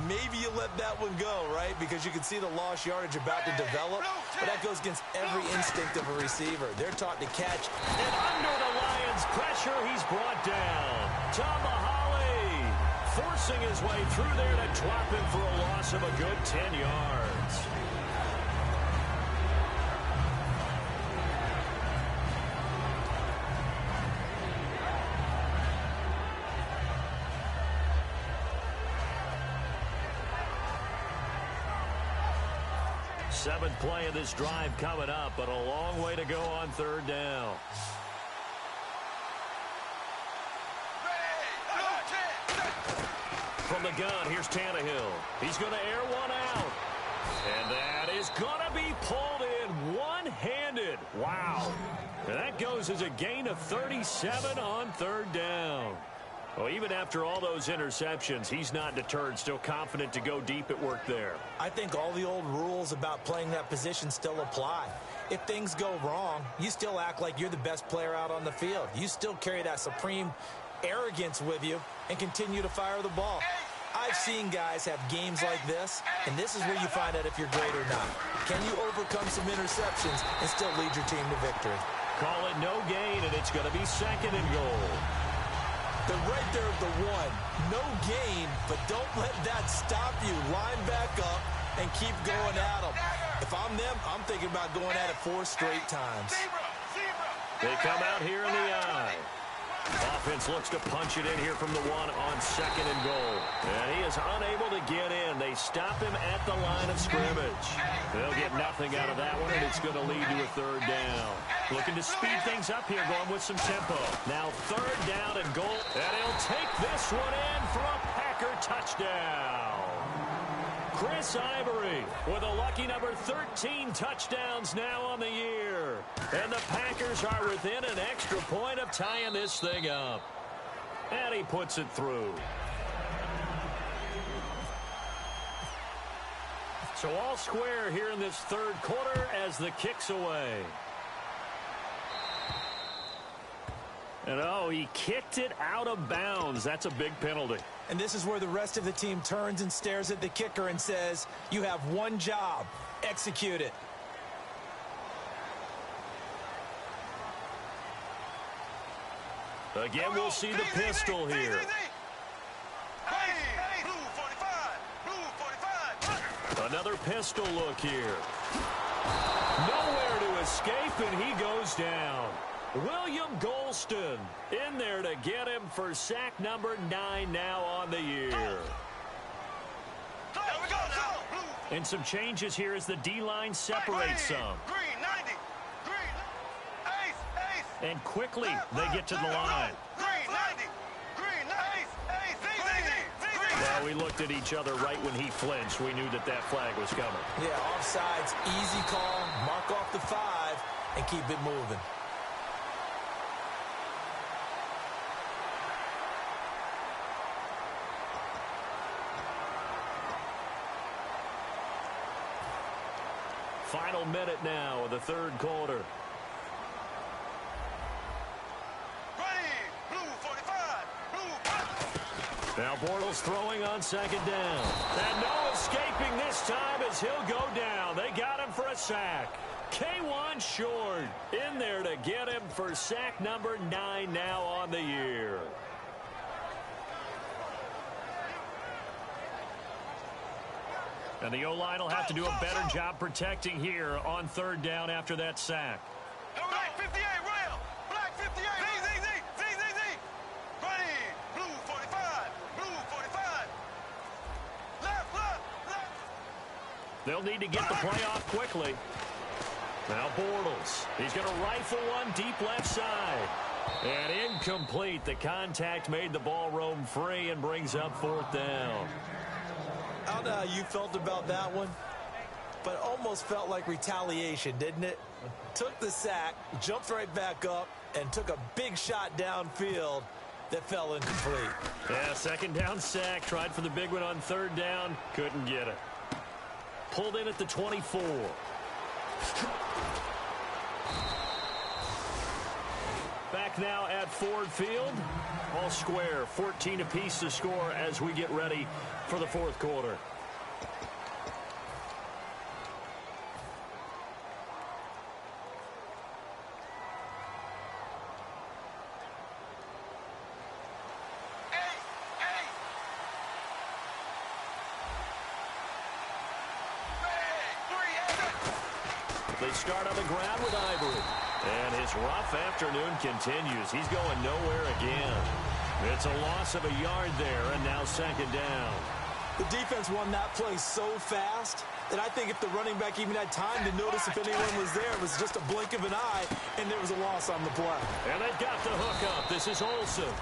Maybe you let that one go, right? Because you can see the lost yardage about to develop. But that goes against every instinct of a receiver. They're taught to catch. And under the Lions' pressure, he's brought down. Tomahali forcing his way through there to drop him for a loss of a good 10 yards. Seventh play of this drive coming up, but a long way to go on third down. From the gun, here's Tannehill. He's going to air one out. And that is going to be pulled in one-handed. Wow. And that goes as a gain of 37 on third down. Well, even after all those interceptions, he's not deterred, still confident to go deep at work there. I think all the old rules about playing that position still apply. if things go wrong, you still act like you're the best player out on the field. You still carry that supreme arrogance with you and continue to fire the ball. I've seen guys have games like this, and this is where you find out if you're great or not. Can you overcome some interceptions and still lead your team to victory? Call it no gain, and it's going to be 2nd and goal. They're right there at the 1. No gain, but don't let that stop you. Line back up and keep going at them. If I'm them, I'm thinking about going at it 4 straight times. They come out here in the eye. Offense looks to punch it in here from the 1 on 2nd and goal. And he is unable to get in. They stop him at the line of scrimmage. They'll get nothing out of that one, and it's going to lead to a 3rd down. Looking to speed things up here, going with some tempo. Now 3rd down and goal. And he'll take this one in for a Packer touchdown. Chris Ivory with a lucky number 13 touchdowns now on the year. And the Packers are within an extra point of tying this thing up. And he puts it through. So all square here in this 3rd quarter as the kick's away. And oh, he kicked it out of bounds. That's a big penalty. And this is where the rest of the team turns and stares at the kicker and says, you have one job. Execute it. Again, we'll see the pistol here. Another pistol look here. Nowhere to escape, and he goes down. William Golston in there to get him for sack number 9 now on the year. And some changes here as the D-line separates some. And quickly they get to the line. Well, we looked at each other right when he flinched. We knew that that flag was coming. Yeah, offsides, easy call, mark off the 5, and keep it moving. Final minute now of the 3rd quarter. Now Bortles throwing on 2nd down. And no escaping this time as he'll go down. They got him for a sack. K1 Short in there to get him for sack number 9 now on the year. And the O-line will have to do a better job protecting here on 3rd down after that sack. Black 58, rail. Black 58. Z. Ready. Blue 45. Blue 45. Left. They'll need to get the play off quickly. Now Bortles. He's going to rifle one deep left side. And incomplete. The contact made the ball roam free and brings up 4th down. I don't know how you felt about that one, but almost felt like retaliation, didn't it? Took the sack, jumped right back up, and took a big shot downfield that fell incomplete. Yeah, 2nd down sack. Tried for the big one on 3rd down. Couldn't get it. Pulled in at the 24. Back now at Ford Field. All square, 14 apiece to score as we get ready for the 4th quarter. They start on the ground with Ivory. And his rough afternoon continues. He's going nowhere again. It's a loss of a yard there, and now 2nd down. The defense won that play so fast that I think if the running back even had time to notice if anyone was there, it was just a blink of an eye, and there was a loss on the play. And they've got the hook up. This is Olsen.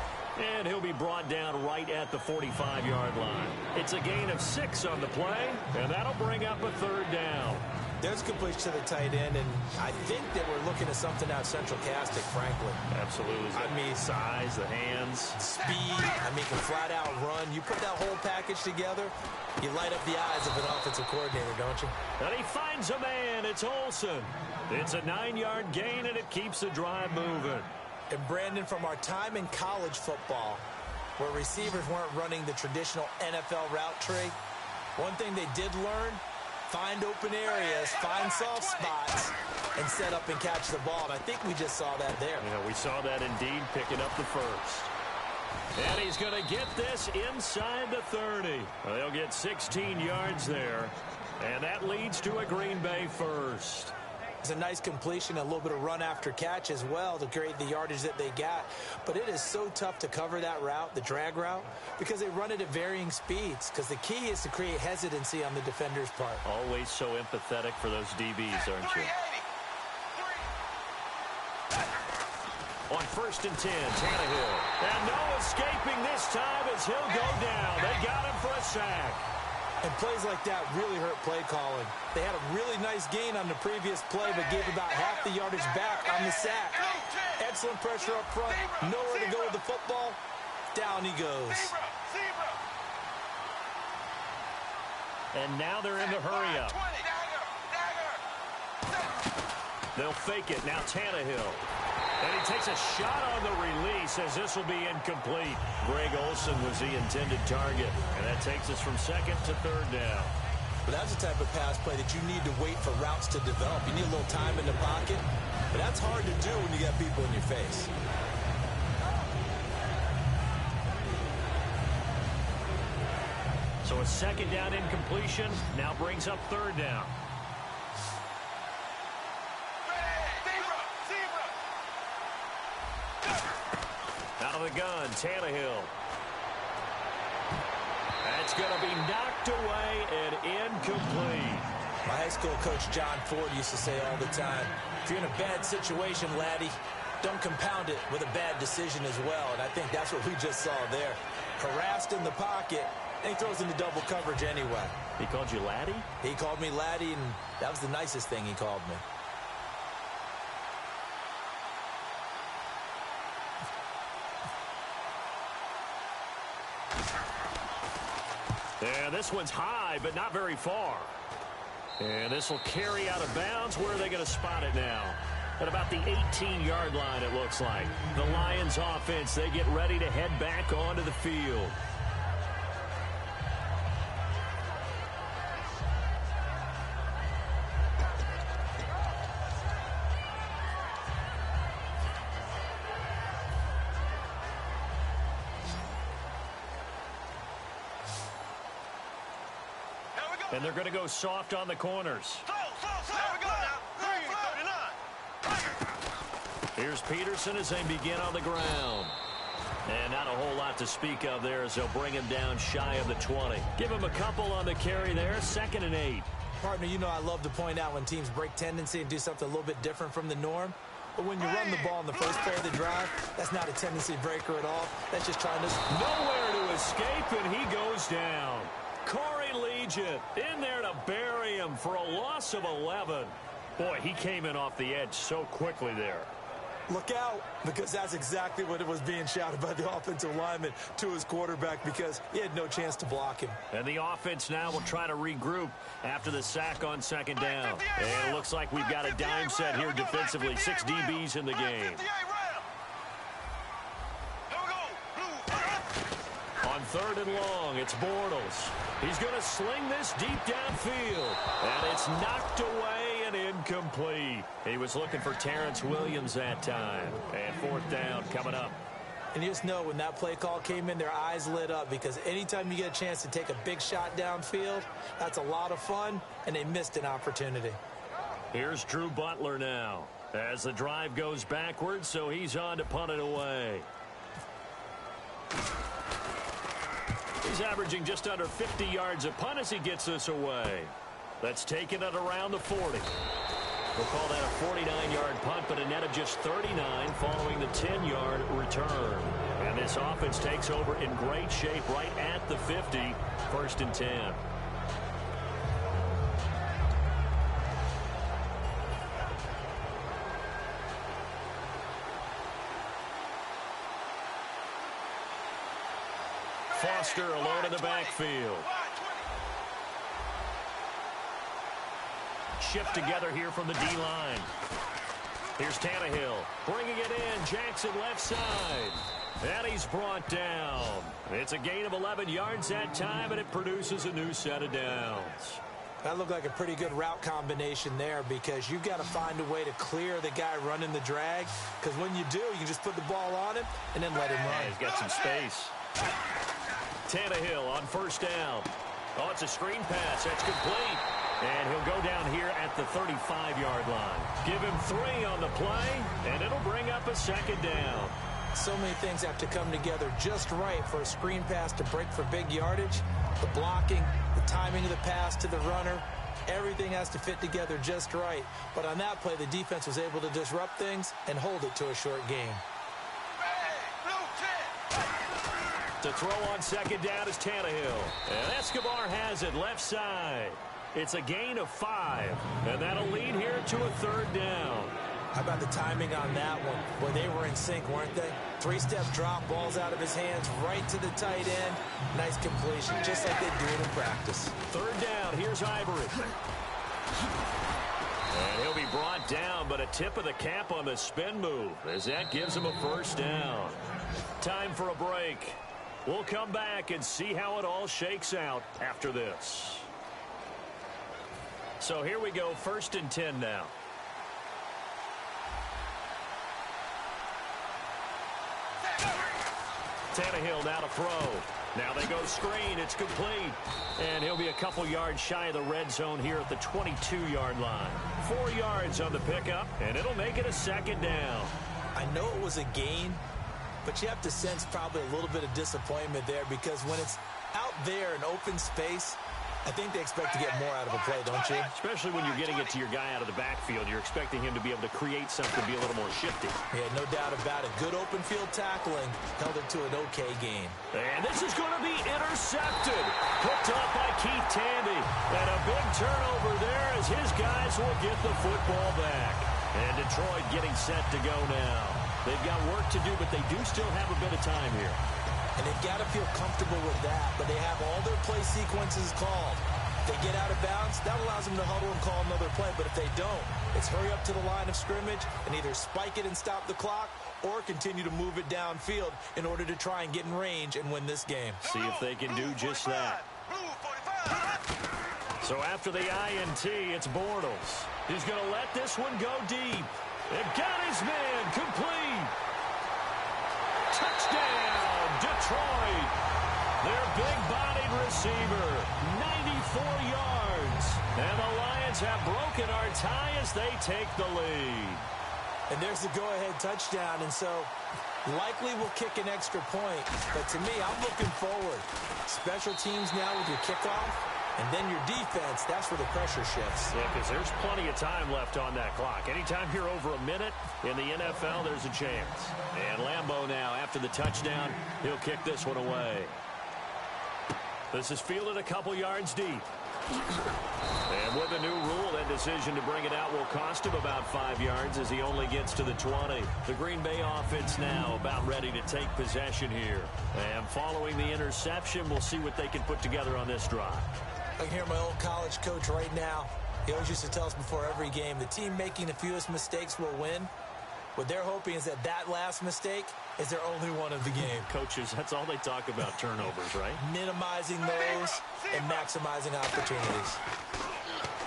And he'll be brought down right at the 45-yard line. It's a gain of 6 on the play, and that'll bring up a 3rd down. There's a completion to the tight end, and I think that we're looking at something out central casting, frankly. Absolutely. I mean, size, the hands. Speed, I mean, can flat out run. You put that whole package together, you light up the eyes of an offensive coordinator, don't you? And he finds a man. It's Olsen. It's a 9-yard gain, and it keeps the drive moving. And Brandon, from our time in college football, where receivers weren't running the traditional NFL route tree, one thing they did learn: find open areas, find soft spots, and set up and catch the ball. And I think we just saw that there. Yeah, we saw that indeed, picking up the first. And he's going to get this inside the 30. Well, they'll get 16 yards there, and that leads to a Green Bay first. It's a nice completion, a little bit of run after catch as well to create the yardage that they got. But it is so tough to cover that route, the drag route, because they run it at varying speeds. Because the key is to create hesitancy on the defender's part. Always so empathetic for those DBs, aren't you? On 1st and 10, Tannehill. And no escaping this time as he'll go down. They got him for a sack. And plays like that really hurt play calling. They had a really nice gain on the previous play, but gave about half the yardage back on the sack. Excellent pressure up front. Nowhere to go with the football. Down he goes. And now they're in the hurry-up. They'll fake it. Now Tannehill. And he takes a shot on the release as this will be incomplete. Greg Olsen was the intended target. And that takes us from 2nd to 3rd down. But that's the type of pass play that you need to wait for routes to develop. You need a little time in the pocket. But that's hard to do when you got people in your face. So a 2nd down incompletion now brings up 3rd down. Out of the gun, Tannehill. That's going to be knocked away and incomplete. My high school coach, John Ford, used to say all the time, if you're in a bad situation, laddie, don't compound it with a bad decision as well. And I think that's what we just saw there. Harassed in the pocket, and he throws into double coverage anyway. He called you laddie? He called me laddie, and that was the nicest thing he called me. Yeah, this one's high, but not very far. And this will carry out of bounds. Where are they going to spot it now? At about the 18-yard line, it looks like. The Lions offense, they get ready to head back onto the field. And they're going to go soft on the corners. Here's Peterson as they begin on the ground. And not a whole lot to speak of there as they'll bring him down shy of the 20. Give him a couple on the carry there, 2nd and 8. Partner, you know I love to point out when teams break tendency and do something a little bit different from the norm. But when you run the ball in the first play of the drive, that's not a tendency breaker at all. That's just trying to... Nowhere to escape, and he goes down. Corey Legion in there to bury him for a loss of 11. Boy, he came in off the edge so quickly there. Look out, because that's exactly what it was being shouted by the offensive lineman to his quarterback, because he had no chance to block him. And the offense now will try to regroup after the sack on 2nd down. And it looks like we've got a dime set here defensively. 6 DBs in the game. On 3rd and long, it's Bortles. He's going to sling this deep downfield. And it's knocked away and incomplete. He was looking for Terrence Williams that time. And 4th down coming up. And you just know when that play call came in, their eyes lit up, because anytime you get a chance to take a big shot downfield, that's a lot of fun, and they missed an opportunity. Here's Drew Butler now as the drive goes backwards, so he's on to punt it away. He's averaging just under 50 yards a punt as he gets this away. That's taken at around the 40. We'll call that a 49-yard punt, but a net of just 39 following the 10-yard return. And this offense takes over in great shape right at the 50. 1st and 10. Foster alone in the backfield. Shift together here from the D-line. Here's Tannehill bringing it in. Jackson left side. And he's brought down. It's a gain of 11 yards that time, and it produces a new set of downs. That looked like a pretty good route combination there because you've got to find a way to clear the guy running the drag, because when you do, you can just put the ball on him and then let him run. He's got some space. Tannehill on 1st down. Oh, it's a screen pass. That's complete. And he'll go down here at the 35-yard line. Give him 3 on the play, and it'll bring up a 2nd down. So many things have to come together just right for a screen pass to break for big yardage. The blocking, the timing of the pass to the runner, everything has to fit together just right. But on that play, the defense was able to disrupt things and hold it to a short gain. To throw on 2nd down is Tannehill. And Escobar has it left side. It's a gain of 5. And that'll lead here to a 3rd down. How about the timing on that one? Well, they were in sync, weren't they? 3-step drop, balls out of his hands, right to the tight end. Nice completion, just like they do it in practice. 3rd down, here's Ivory. And he'll be brought down, but a tip of the cap on the spin move, as that gives him a 1st down. Time for a break. We'll come back and see how it all shakes out after this. So here we go, 1st and 10 now. Tannehill now to throw. Now they go screen. It's complete. And he'll be a couple yards shy of the red zone here at the 22-yard line. 4 yards on the pickup, and it'll make it a 2nd down. I know it was a gain, but you have to sense probably a little bit of disappointment there, because when it's out there in open space, I think they expect to get more out of a play, don't you? Especially when you're getting it to your guy out of the backfield. You're expecting him to be able to create something, be a little more shifty. Yeah, no doubt about it. Good open field tackling. Held it to an okay gain. And this is going to be intercepted. Picked off by Keith Tandy. And a big turnover there as his guys will get the football back. And Detroit getting set to go now. They've got work to do, but they do still have a bit of time here. And they've got to feel comfortable with that, but they have all their play sequences called. If they get out of bounds, that allows them to huddle and call another play, but if they don't, it's hurry up to the line of scrimmage and either spike it and stop the clock or continue to move it downfield in order to try and get in range and win this game. See if they can do just that. So after the INT, it's Bortles. He's going to let this one go deep. And got his man complete. Touchdown, Detroit. Their big-bodied receiver, 94 yards. And the Lions have broken our tie as they take the lead. And there's the go-ahead touchdown, and so likely will kick an extra point. But to me, I'm looking forward. Special teams now with your kickoff, and then your defense, that's where the pressure shifts. Yeah, because there's plenty of time left on that clock. Anytime you're over a minute in the NFL, there's a chance. And Lambeau now, after the touchdown, he'll kick this one away. This is fielded a couple yards deep. And with the new rule, that decision to bring it out will cost him about 5 yards as he only gets to the 20. The Green Bay offense now about ready to take possession here. And following the interception, we'll see what they can put together on this drive. I can hear my old college coach right now. He always used to tell us before every game, the team making the fewest mistakes will win. What they're hoping is that last mistake is their only one of the game. Coaches, that's all they talk about, turnovers, right? Minimizing those and maximizing opportunities.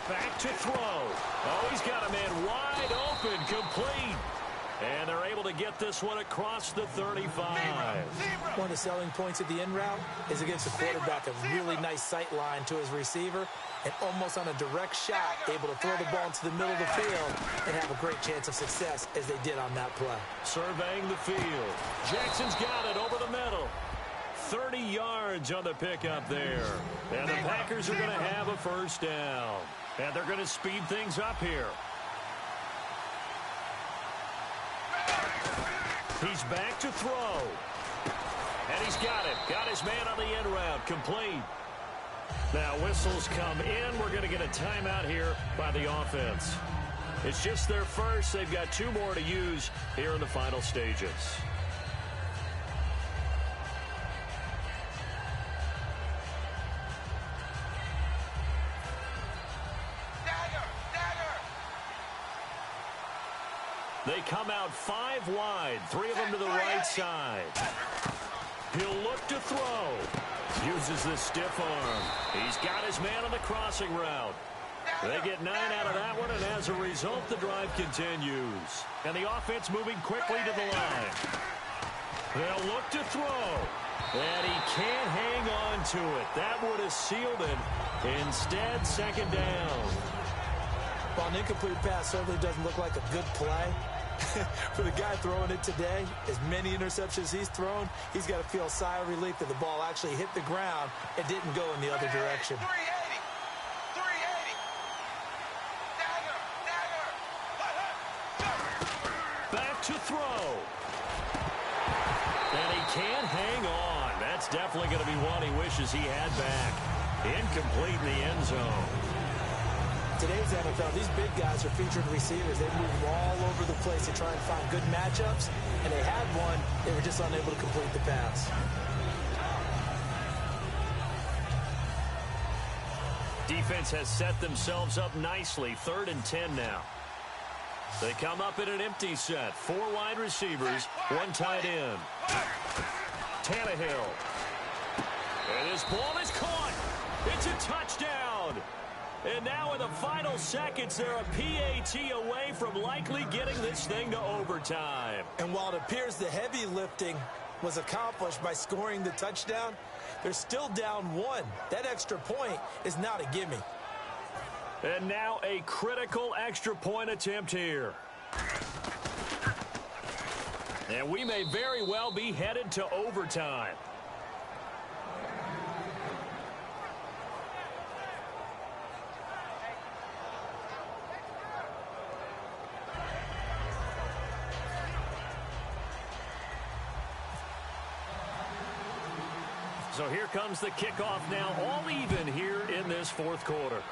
Back to throw. Oh, he's got a man wide open, complete. And they're able to get this one across the 35. One of the selling points of the in route is against the quarterback, a really nice sight line to his receiver, and almost on a direct shot, able to throw the ball into the middle of the field and have a great chance of success as they did on that play. Surveying the field. Jackson's got it over the middle. 30 yards on the pickup there. And the Packers are going to have a 1st down. And they're going to speed things up here. He's back to throw. And he's got it. Got his man on the end route. Complete. Now whistles come in. We're going to get a timeout here by the offense. It's just their first. They've got 2 more to use here in the final stages. They come out 5 wide, 3 of them to the right side. He'll look to throw. Uses the stiff arm. He's got his man on the crossing route. They get 9 out of that one, and as a result, the drive continues. And the offense moving quickly to the line. They'll look to throw. And he can't hang on to it. That would have sealed it. Instead, second down. Well, an incomplete pass certainly doesn't look like a good play. For the guy throwing it today, as many interceptions he's thrown, he's got to feel a sigh of relief that the ball actually hit the ground and didn't go in the other direction. 380. 380. Dagger. Back to throw. And he can't hang on. That's definitely going to be one he wishes he had back. Incomplete in the end zone. Today's NFL, these big guys are featured receivers. They move all over the place to try and find good matchups, and they had one. They were just unable to complete the pass. Defense has set themselves up nicely. 3rd and 10 now. They come up in an empty set. 4 wide receivers, 1 tight end. Tannehill. And his ball is caught. It's a touchdown. And now in the final seconds, they're a PAT away from likely getting this thing to overtime. And while it appears the heavy lifting was accomplished by scoring the touchdown, they're still down 1. That extra point is not a gimme. And now a critical extra point attempt here. And we may very well be headed to overtime. So here comes the kickoff now, all even here in this 4th quarter.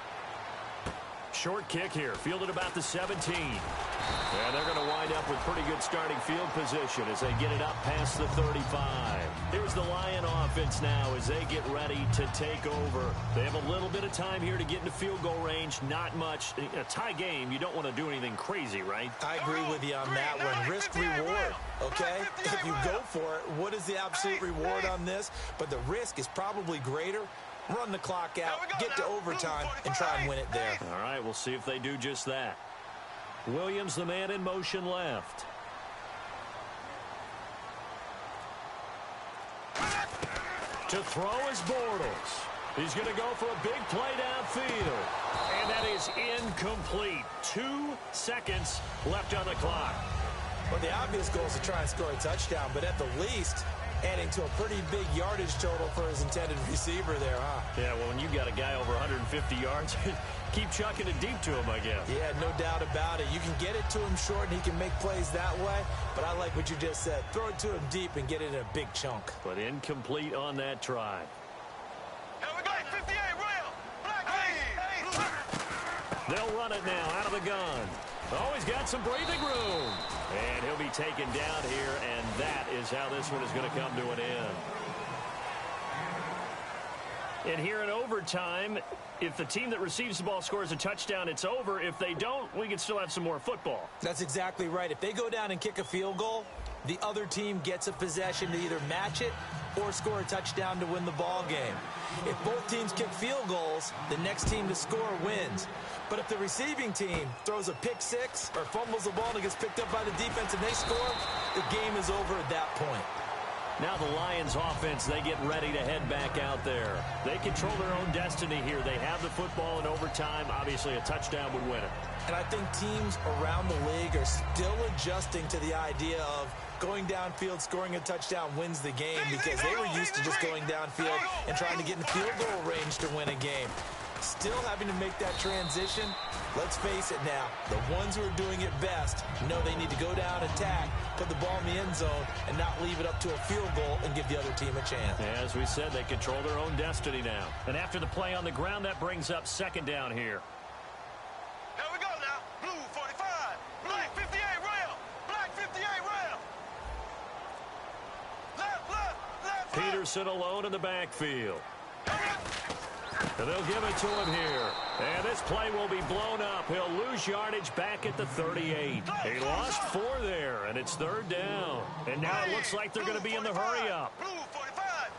Short kick here, fielded about the 17. And they're going to wind up with pretty good starting field position as they get it up past the 35. Here's the Lion offense now as they get ready to take over. They have a little bit of time here to get into field goal range, not much. In a tie game, you don't want to do anything crazy, right? I agree with you on that one. Risk-reward, okay? If you go for it, what is the absolute reward on this? But the risk is probably greater. Run the clock out, get to overtime, and try and win it there. All right, we'll see if they do just that. Williams, the man in motion left. To throw is Bortles. He's going to go for a big play downfield. And that is incomplete. 2 seconds left on the clock. Well, the obvious goal is to try and score a touchdown, but at the least, adding to a pretty big yardage total for his intended receiver there, huh? Yeah, well, when you got a guy over 150 yards, keep chucking it deep to him, I guess. Yeah, no doubt about it. You can get it to him short, and he can make plays that way, but I like what you just said. Throw it to him deep and get it in a big chunk. But incomplete on that try. Here we go. 58, Real. Black They'll run it now out of the gun. Oh, he's got some breathing room. And he'll be taken down here, and that is how this one is going to come to an end. And here in overtime, if the team that receives the ball scores a touchdown, it's over. If they don't, we can still have some more football. That's exactly right. If they go down and kick a field goal, the other team gets a possession to either match it or score a touchdown to win the ball game. If both teams kick field goals, the next team to score wins. But if the receiving team throws a pick six or fumbles the ball and it gets picked up by the defense and they score, the game is over at that point. Now the Lions offense, they get ready to head back out there. They control their own destiny here. They have the football in overtime. Obviously, a touchdown would win it. And I think teams around the league are still adjusting to the idea of going downfield, scoring a touchdown wins the game because they were used to just going downfield and trying to get in field goal range to win a game. Still having to make that transition. Let's face it now, the ones who are doing it best know they need to go down, attack, put the ball in the end zone, and not leave it up to a field goal and give the other team a chance. As we said, they control their own destiny now. And after the play on the ground, that brings up second down here. Here we go now. Blue 45. Black 58 rail. Black 58 rail. Left. Peterson alone in the backfield. And they'll give it to him here. And this play will be blown up. He'll lose yardage back at the 38. He lost 4 there, and it's third down. And now it looks like they're going to be in the hurry-up. Blue 45.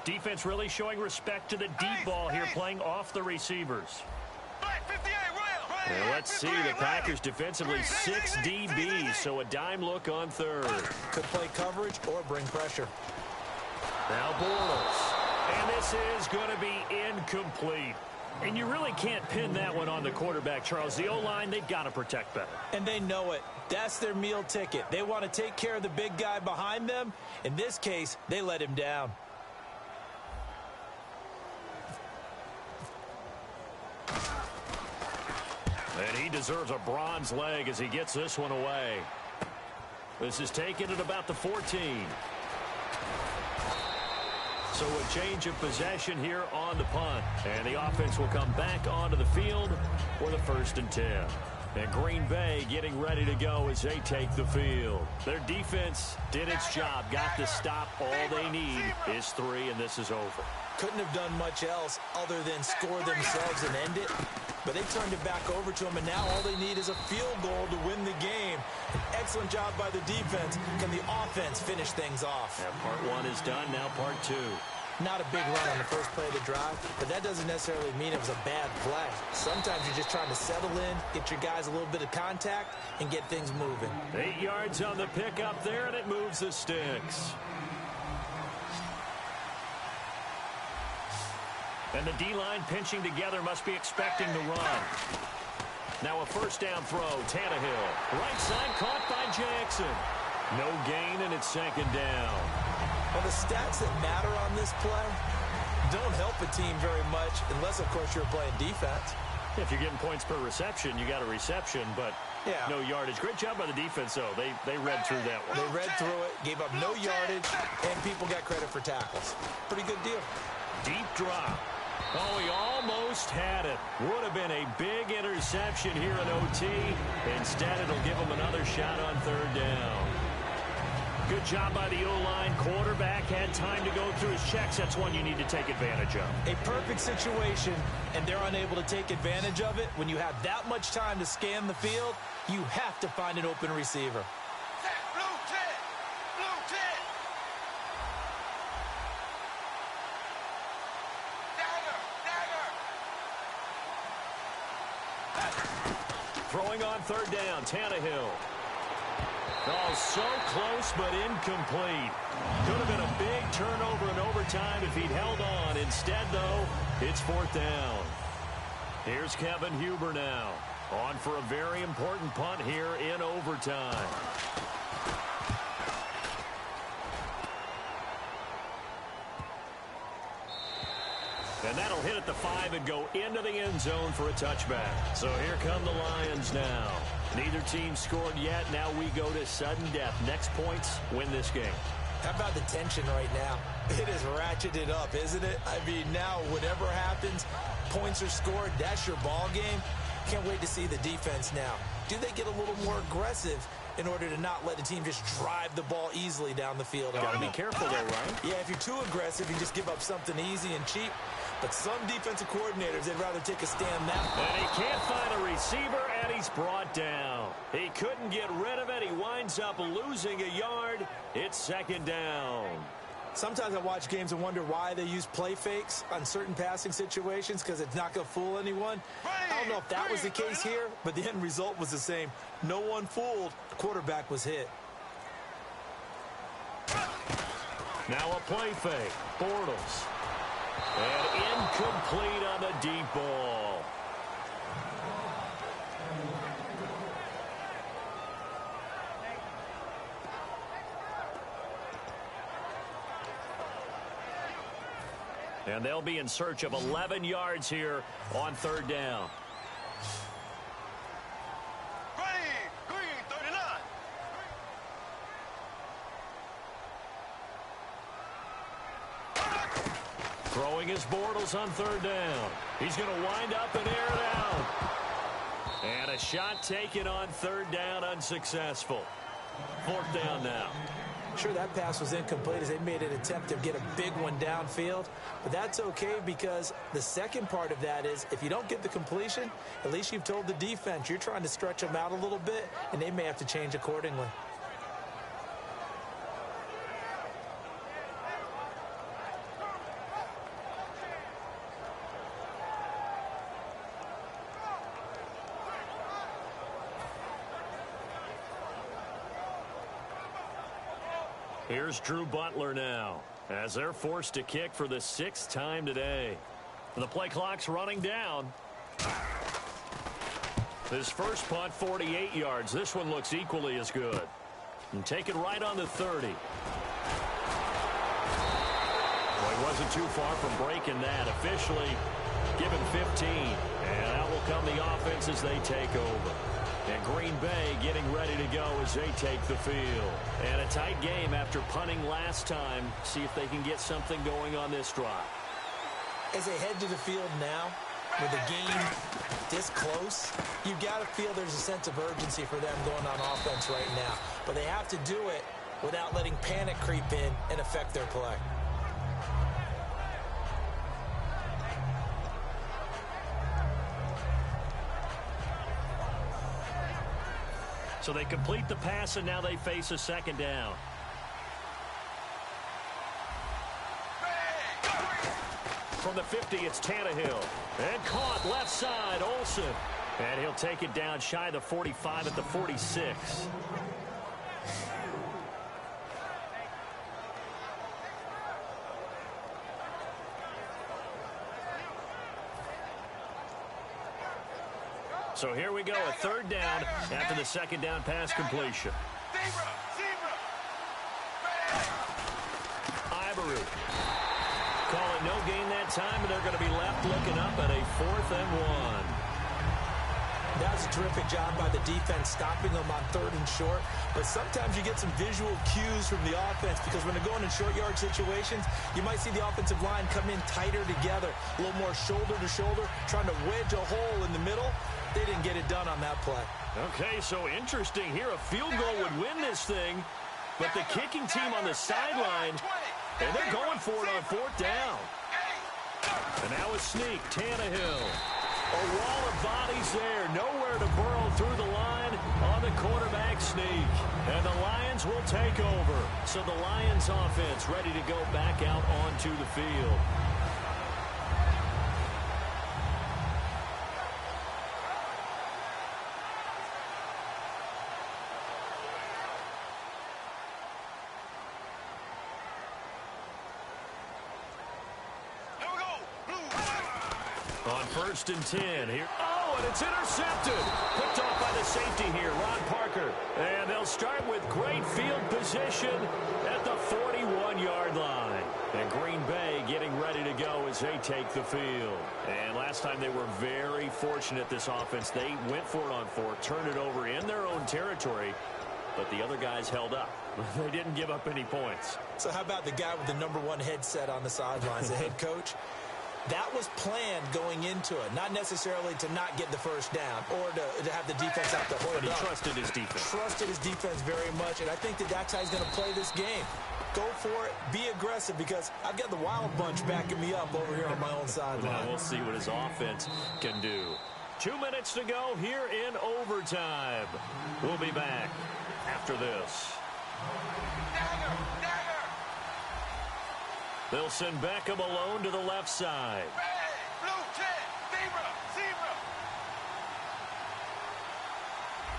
Defense really showing respect to the deep ball here, playing off the receivers. Black 58 rail. And let's see, the Packers defensively 6 DBs, so a dime look on third. Could play coverage or bring pressure. Now Bortles. And this is going to be incomplete. And you really can't pin that one on the quarterback, Charles. The O-line, they've got to protect better. And they know it. That's their meal ticket. They want to take care of the big guy behind them. In this case, they let him down. And he deserves a bronze leg as he gets this one away. This is taken at about the 14. So a change of possession here on the punt. And the offense will come back onto the field for the 1st and 10. And Green Bay getting ready to go as they take the field. Their defense did its job. Got the stop. All they need is 3, and this is over. Couldn't have done much else other than score themselves and end it. But they turned it back over to him, and now all they need is a field goal to win the game. An excellent job by the defense. Can the offense finish things off? Yeah, part 1 is done, now part 2. Not a big run on the first play of the drive, but that doesn't necessarily mean it was a bad play. Sometimes you're just trying to settle in, get your guys a little bit of contact, and get things moving. 8 yards on the pickup there, and it moves the sticks. And the D-line pinching together must be expecting the run. Now a first down throw, Tannehill. Right side caught by Jackson. No gain, and it's second down. Well, the stats that matter on this play don't help a team very much unless, of course, you're playing defense. If you're getting points per reception, you got a reception, but no yardage. Great job by the defense, though. They read through that one. They read through it, gave up no yardage, and people got credit for tackles. Pretty good deal. Deep drop. Oh, he almost had it. Would have been a big interception here in OT. Instead, it'll give him another shot on third down. Good job by the O-line. Quarterback had time to go through his checks. That's one you need to take advantage of. A perfect situation, and they're unable to take advantage of it. When you have that much time to scan the field, you have to find an open receiver. Blue 10. Blue 10. Throwing on third down, Tannehill. Oh, so close, but incomplete. Could have been a big turnover in overtime if he'd held on. Instead, though, it's fourth down. Here's Kevin Huber now. On for a very important punt here in overtime. And that'll hit at the 5 and go into the end zone for a touchback. So here come the Lions now. Neither team scored yet. Now we go to sudden death. Next points win this game. How about the tension right now? It is ratcheted up, isn't it? I mean, now whatever happens, points are scored. That's your ball game. Can't wait to see the defense now. Do they get a little more aggressive in order to not let the team just drive the ball easily down the field? Got to be careful, though, right? Yeah, if you're too aggressive, you just give up something easy and cheap. But some defensive coordinators, they'd rather take a stand that way. And he can't find a receiver, and he's brought down. He couldn't get rid of it. He winds up losing a yard. It's second down. Sometimes I watch games and wonder why they use play fakes on certain passing situations, because it's not going to fool anyone. I don't know if that was the case here, but the end result was the same. No one fooled. The quarterback was hit. Now a play fake. Bortles. And incomplete on the deep ball. And they'll be in search of 11 yards here on third down. Green 39. Throwing his Bortles on third down. He's going to wind up and air it out. And a shot taken on third down, unsuccessful. Fourth down now. Sure, that pass was incomplete as they made an attempt to get a big one downfield. But that's okay because the second part of that is if you don't get the completion, at least you've told the defense you're trying to stretch them out a little bit, and they may have to change accordingly. Here's Drew Butler now as they're forced to kick for the 6th time today. The play clock's running down. His first punt, 48 yards. This one looks equally as good. And take it right on the 30. Well, he wasn't too far from breaking that. Officially given 15. And out will come the offense as they take over. And Green Bay getting ready to go as they take the field. And a tight game after punting last time. See if they can get something going on this drive. As they head to the field now, with the game this close, you've got to feel there's a sense of urgency for them going on offense right now. But they have to do it without letting panic creep in and affect their play. So they complete the pass, and now they face a second down. From the 50, it's Tannehill. And caught left side, Olsen. And he'll take it down shy of the 45 at the 46. So here we go, a third down after the second down pass completion. Ivory. Call it no gain that time, and they're going to be left looking up at a 4th and 1. That was a terrific job by the defense, stopping them on 3rd and short. But sometimes you get some visual cues from the offense because when they're going in short yard situations, you might see the offensive line come in tighter together, a little more shoulder to shoulder, trying to wedge a hole in the middle. They didn't get it done on that play. Okay, so interesting here. A field goal would win this thing, but the kicking team on the sideline, and they're going for it on 4th down. And now a sneak, Tannehill. A wall of bodies there, nowhere to burrow through the line on the quarterback sneak. And the Lions will take over. So the Lions offense ready to go back out onto the field. On 1st and 10 here. Oh, and it's intercepted. Picked off by the safety here, Ron Parker. And they'll start with great field position at the 41-yard line. And Green Bay getting ready to go as they take the field. And last time they were very fortunate, this offense. They went for it on 4, turned it over in their own territory, but the other guys held up. They didn't give up any points. So how about the guy with the #1 headset on the sidelines, the head coach? That was planned going into it, not necessarily to not get the first down or to have the defense out to hold up. But he trusted his defense. Trusted his defense very much, and I think that's how he's going to play this game. Go for it, be aggressive, because I've got the Wild Bunch backing me up over here on my own sideline. Well, we'll see what his offense can do. 2 minutes to go here in overtime. We'll be back after this. They'll send Beckham alone to the left side. Red, blue, 10, zebra.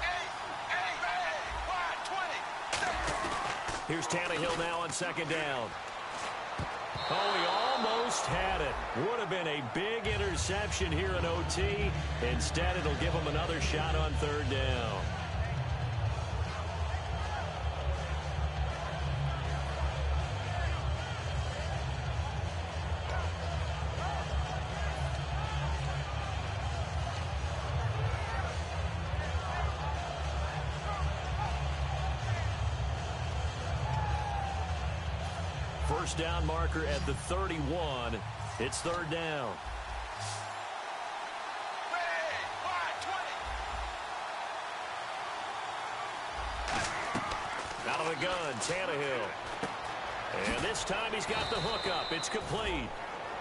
Red, wide, 20. Here's Tannehill now on second down. Oh, he almost had it. Would have been a big interception here in OT. Instead, it'll give him another shot on third down. First down marker at the 31. It's third down. Out of the gun, Tannehill. And this time he's got the hook up. It's complete.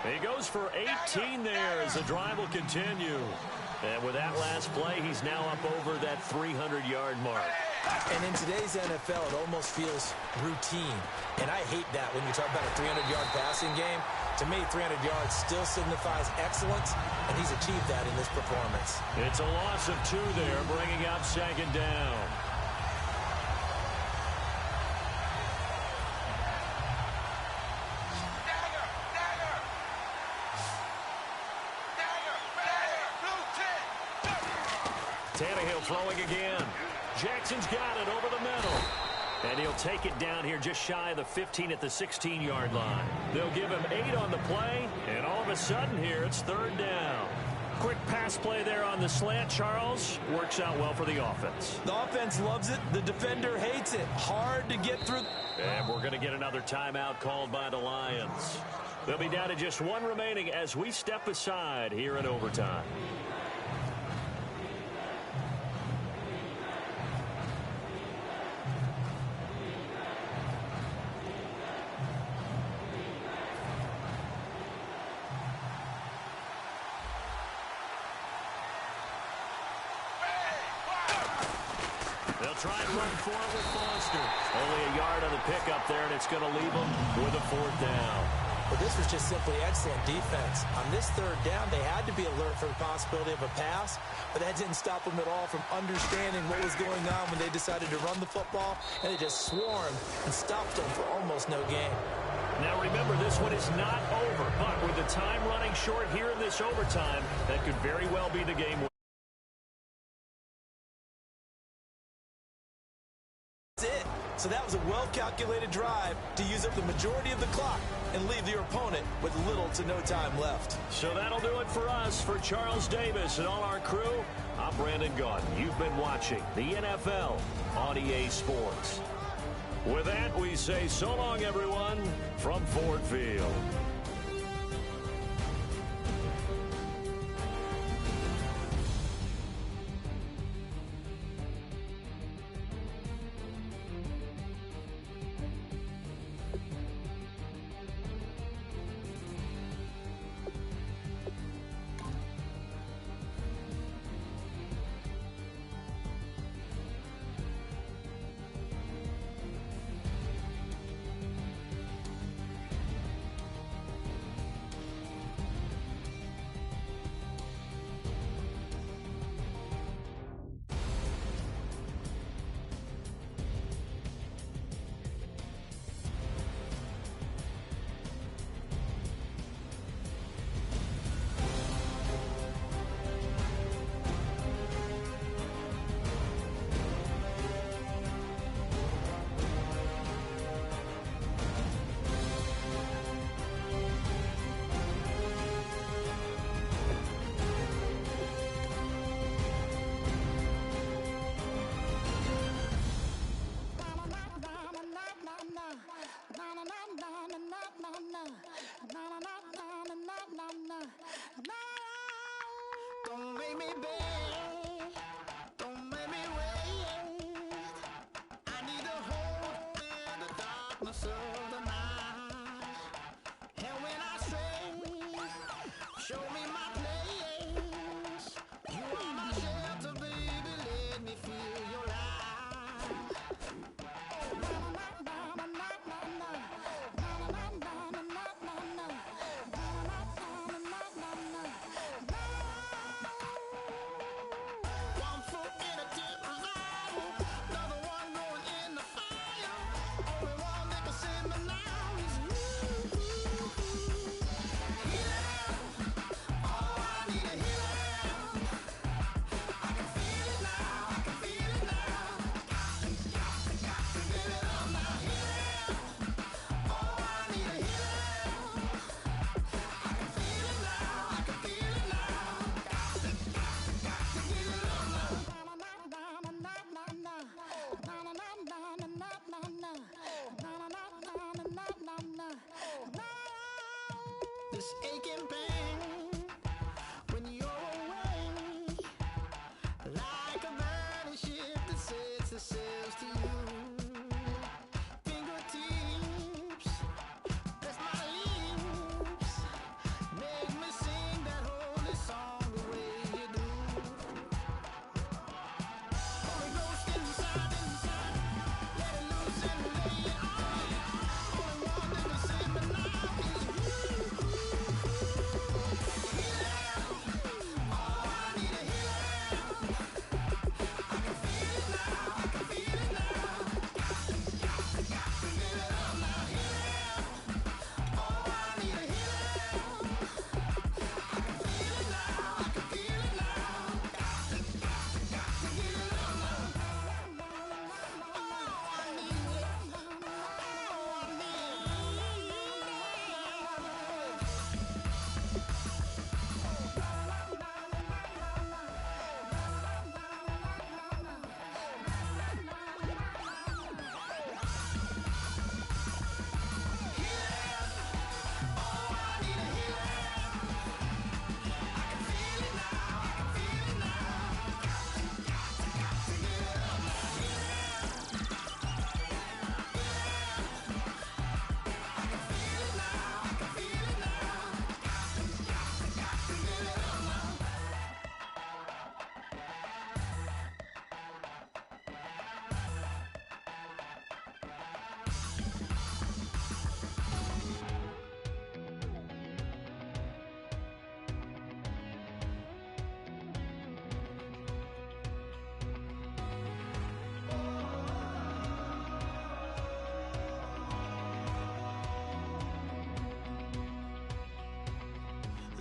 He goes for 18 there as the drive will continue. And with that last play, he's now up over that 300-yard mark. And in today's NFL, it almost feels routine. And I hate that when you talk about a 300-yard passing game. To me, 300 yards still signifies excellence, and he's achieved that in this performance. It's a loss of 2 there, bringing up second down. Tannehill throwing again. Jackson's got it over the middle. And he'll take it down here just shy of the 15 at the 16-yard line. They'll give him 8 on the play, and all of a sudden here it's third down. Quick pass play there on the slant, Charles. Works out well for the offense. The offense loves it. The defender hates it. Hard to get through. And we're going to get another timeout called by the Lions. They'll be down to just 1 remaining as we step aside here in overtime. Try and run for it with Foster. Only a yard on the pickup there, and it's going to leave him with a 4th down. Well, this was just simply excellent defense. On this third down, they had to be alert for the possibility of a pass, but that didn't stop them at all from understanding what was going on when they decided to run the football, and they just swarmed and stopped them for almost no gain. Now remember, this one is not over, but with the time running short here in this overtime, that could very well be the game. So that was a well-calculated drive to use up the majority of the clock and leave your opponent with little to no time left. So that'll do it for us. For Charles Davis and all our crew, I'm Brandon Gaudin. You've been watching the NFL on EA Sports. With that, we say so long, everyone, from Ford Field. Don't make me beg, don't make me wait. I need a hold in the darkness of the night. And when I stray, show me my place. You are my shelter, baby, let me feel your light. Oh, na na na na na na na na na na na na na. One foot in a dip revival, another one going in the fire. Only one that can send me this aching pain when you're away, like a burning ship that sets the sails to you. Fingertips, press my lips, make me sing that holy song the way you do. Holy Ghost inside, let it loose and lay it on. Only one that can save me now is you. Healing, oh, I need a healing. I can feel it now, I can feel it now. Got to get it up now. Healing, oh, I need a healing. I can feel it now, I can feel it now. Got to get it up now. Oh, I need it. Oh, I need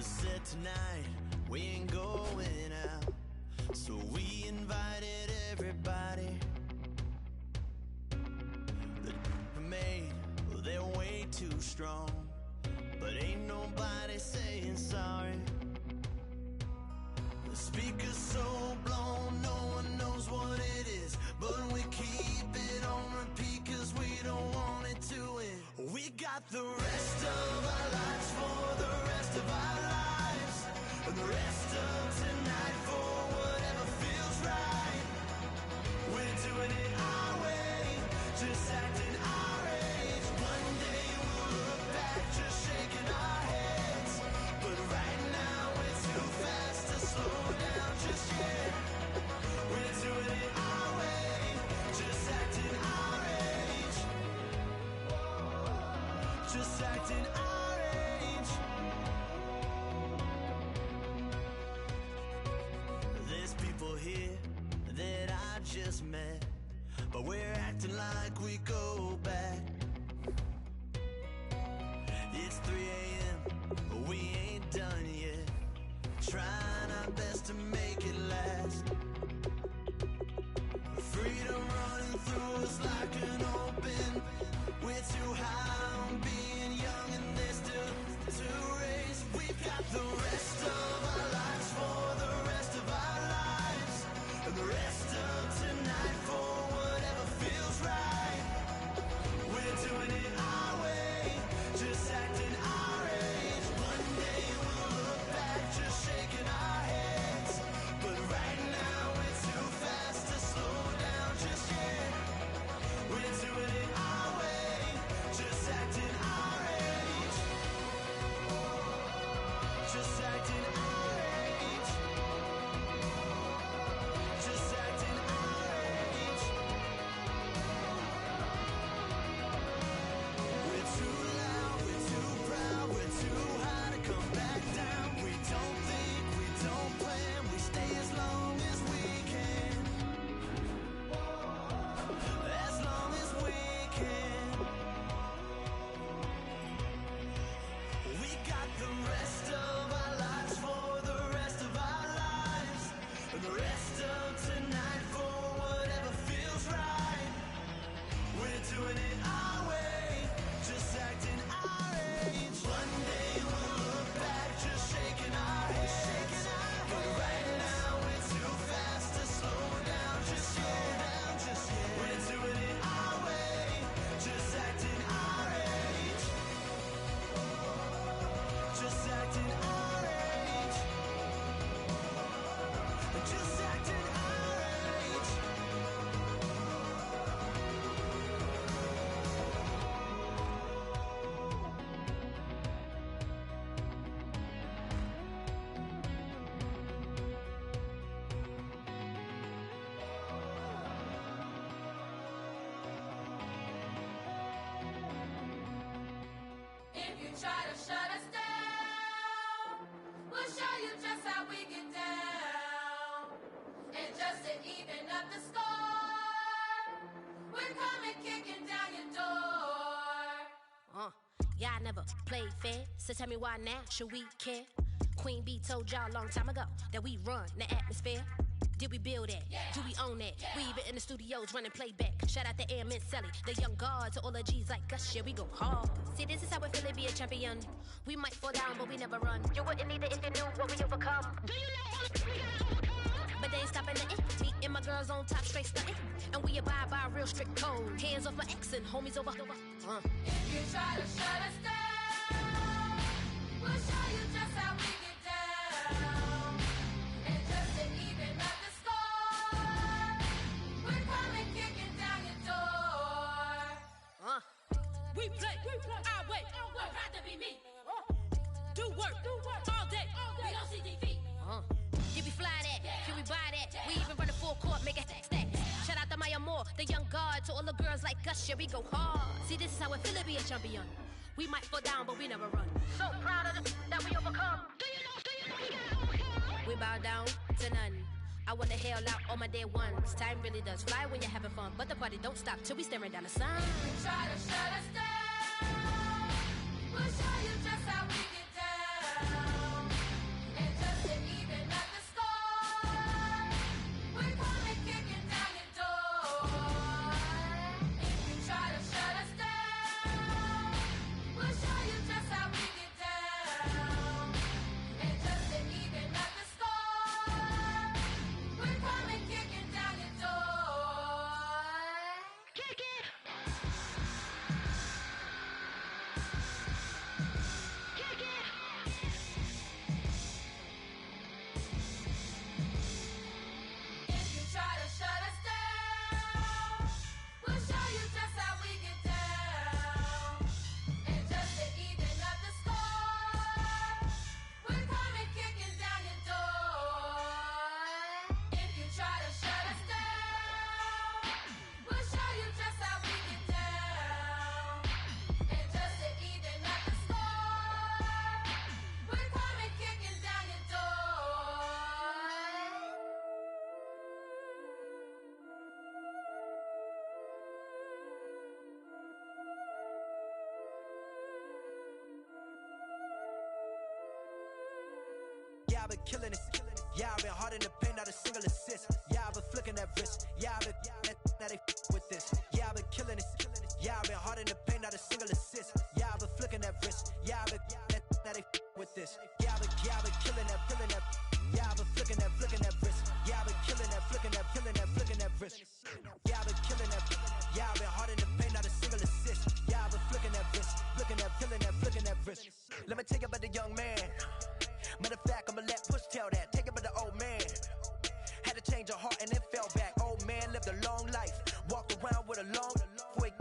said tonight we ain't going out, so we invited everybody. The made, well, they're way too strong, but ain't nobody saying sorry. The speaker's so blown, no one knows what it is, but we keep it on repeat 'cause we don't want it to end. We got the rest of our lives for the rest of our lives, and the rest of tonight for whatever feels right. We're doing it our way, just acting our age. One day we'll look back, just shaking our heads, but right now we're too fast to slow down just yet. We're doing it our way, just acting our age, just acting our age. There's people here that I just met, but we're acting like we go back. It's 3 a.m., but we ain't done yet, trying our best to make it last. Freedom running through us like an open. We're too high on being young and there's still to race. We've got the rest of our lives for the rest of our lives, and the rest of tonight for whatever feels right. We're doing it our way, just acting our age. One day we'll look back, just shaking our heads, but right now we're too fast to slow down just yet. We're try to shut us down, we'll show you just how we get down. And just to even up the score, we're coming kicking down your door. Y'all never played fair, so tell me why now should we care? Queen Bee told y'all a long time ago that we run the atmosphere. Did we build that? Yeah. Do we own that? Yeah. We even in the studios running playback. Shout out to Airman Sally, the young guard, to all the G's like us. Yeah, we go hard. See, this is how we feel to be a champion. We might fall down, but we never run. You wouldn't need it if you knew what we overcome. Do you know all we gotta overcome? But they ain't stopping nothing. Me and my girls on top, straight stunting. And we abide by a real strict code. Hands off my ex and homies over. If you try to shut us down, we'll show you just how we get down. And just to even up the score, we're coming kicking down your door. We play, our way. I'd rather be me. Do work all day. We don't see defeat. Can we fly that? Can we buy that? We even run a full court, make it stack. Shout out to Maya Moore, the young guard, to all the girls like us. Yeah, we go hard. See, this is how it feel to be a champion. We might fall down, but we never run. So proud of that we overcome. Do you know we gotta overcome? We bow down to none. I wanna hail out all my day ones. Time really does fly when you're having fun, but the party don't stop till we staring down the sun. If you try to shut us down, we'll show you just how we get down. And just to even up the score, we're coming kicking down your door. If you try to shut us down, we'll show you just how we get down. And just to even up the score, we're coming kicking down your door. Kick it! Kick it! If you try to shut us down, we'll show you just how we get down. And just to even up the score, we're coming kicking down your door. If you try to shut us down, we'll show you just how we get down. And just to even up the score, we're coming kicking down your door. Yeah, I've been killing it. Yeah, I've been hard in the paint, not a single assist. Yeah, I've been flicking that wrist. Yeah, I've been now they with this. Yeah, I've been killing it. Yeah, I've been hard in the paint, not a single assist. Yeah, I've been flicking that wrist. Yeah, I've been now they with this. Yeah, I've been killing that. Yeah, I've been flicking that wrist. Yeah, I've been killing that, flicking that wrist. Yeah, I've been killing that. Yeah, I've been hard in the paint, not a single assist. Yeah, I've been flicking that wrist, flicking that wrist. Let me tell you about the young man. Matter of fact, I'ma let Push tell that. Take it about the old man. Had to change her heart and then fell back. Old man lived a long life. Walked around with a long wig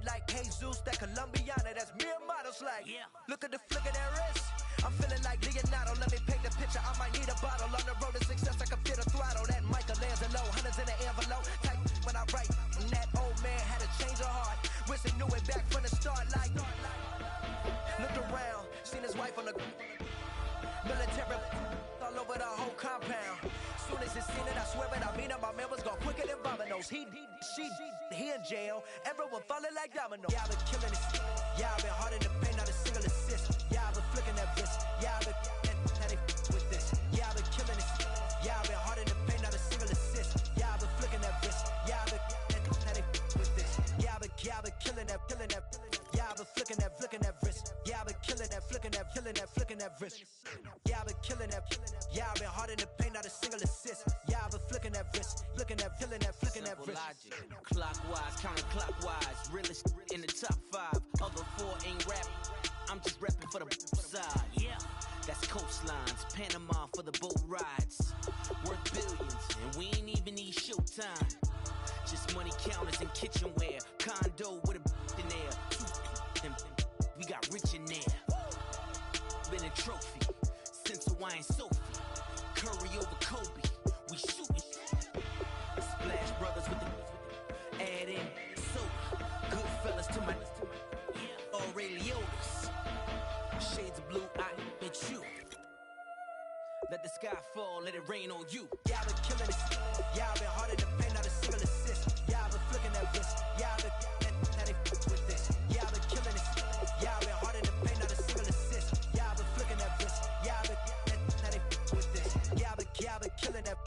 like Jesus, that Colombiana. That's mere models like. Look at the flick of that wrist. I'm feeling like Leonardo. Let me paint the picture. I might need a bottle. On the road to success, I can feel the throttle. That Michelangelo, hundreds in the envelope. Type when I write. And that old man had to change her heart. Wish he knew it back from the start. Like looked around, seen his wife on the military all over the whole compound. Soon as he seen it, I swear it, I mean it. My man was gone quicker than dominoes. He in jail. Everyone falling like dominoes. Yeah, I've been killing it. Yeah, I've been hard in the paint, not a single assist. Yeah, I've been flicking that wrist. Yeah, I've been now they with this. Yeah, I've been killing it. Yeah, I've been hard in the paint, not a single assist. Yeah, I've been flicking that wrist. Yeah, I've been now they with this. Yeah, I've been killing that. Yeah, I've been flicking that wrist. Yeah, I've been killing that, flicking that wrist. Yeah, I've been killing that. Yeah, I've been hard in the paint, not a single assist. Yeah, I've been flicking that wrist, flicking that wrist. Logic, clockwise, counterclockwise, realest in the top 5. Other 4 ain't rap. I'm just repping for the side. Yeah, that's coastlines, Panama for the boat rides. Worth billions, and we ain't even need showtime. Just money counters and kitchenware. Condo with a in there. We got rich in there. Been a trophy since Hawaiian Sophie. Curry over Kobe. We shooting. Splash Brothers with the add in soda. Good fellas to my Aureliotis. Let the sky fall, let it rain on you. Yeah, I've been killing this. Yeah, I've been hard in the paint, not a single assist. Yeah, I've been flicking that wrist. Yeah, I've been now they with this. Yeah, I've been killing this. Yeah, I've been hard in the paint, not a single assist. Yeah, I've been flicking that wrist. Yeah, I've been now they with this. Yeah, I've been killing that.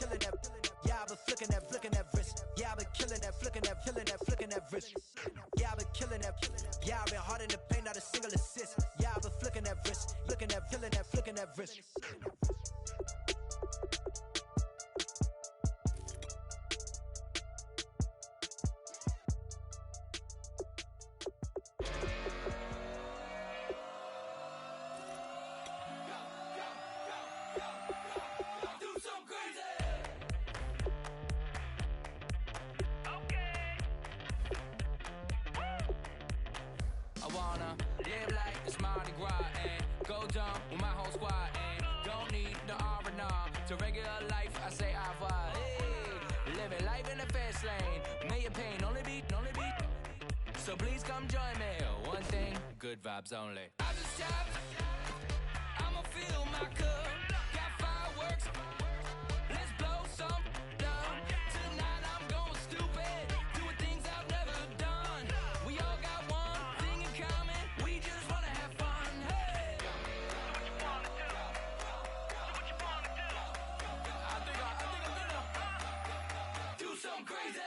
Yeah, I've been flicking that wrist. Yeah, I've been killing that, flicking that wrist. Yeah, I've been killing that. Yeah, I've been hard in the paint, not a single assist. Yeah, I've been flicking that wrist, flicking that wrist. To regular life, I say au revoir. Hey, living life in the fast lane. May your pain only be. So please come join me. One thing, good vibes only. I just tap. I'ma fill my cup. Got fireworks. Let's blow some down. Tonight I'm going stupid. Doing things I've never done. We all got one thing in common. We just wanna have fun. Hey. Something crazy.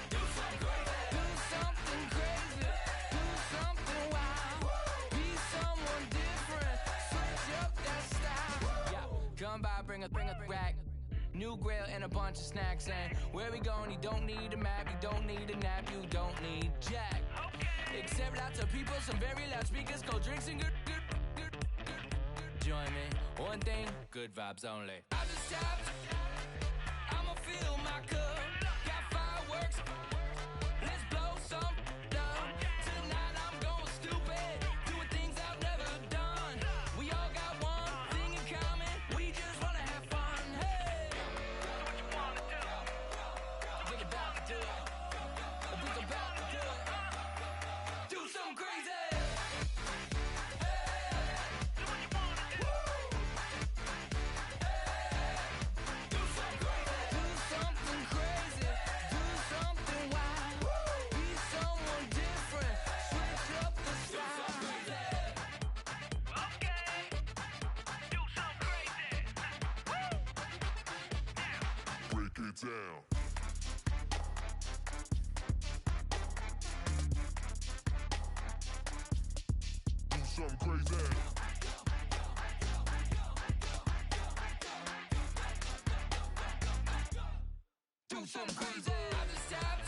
Do something crazy. Do something wild. Be someone different. Switch up that style. Yeah, come by, bring a rack. New grill and a bunch of snacks. And where we going? You don't need a map. You don't need a nap. You don't need jack. Except lots of people, some very loud speakers, cold drinks, and good. Join me. One thing, good vibes only. I just tap. I'ma fill my cup. Got fireworks. Let's blow some down. Tonight I'm going stupid. Doing things I've never done. We all got one thing in common. We just wanna have fun. Hey. Think about to do it. Think about to do it. Do something crazy. Down. Do something crazy. Do something crazy. I just tapped.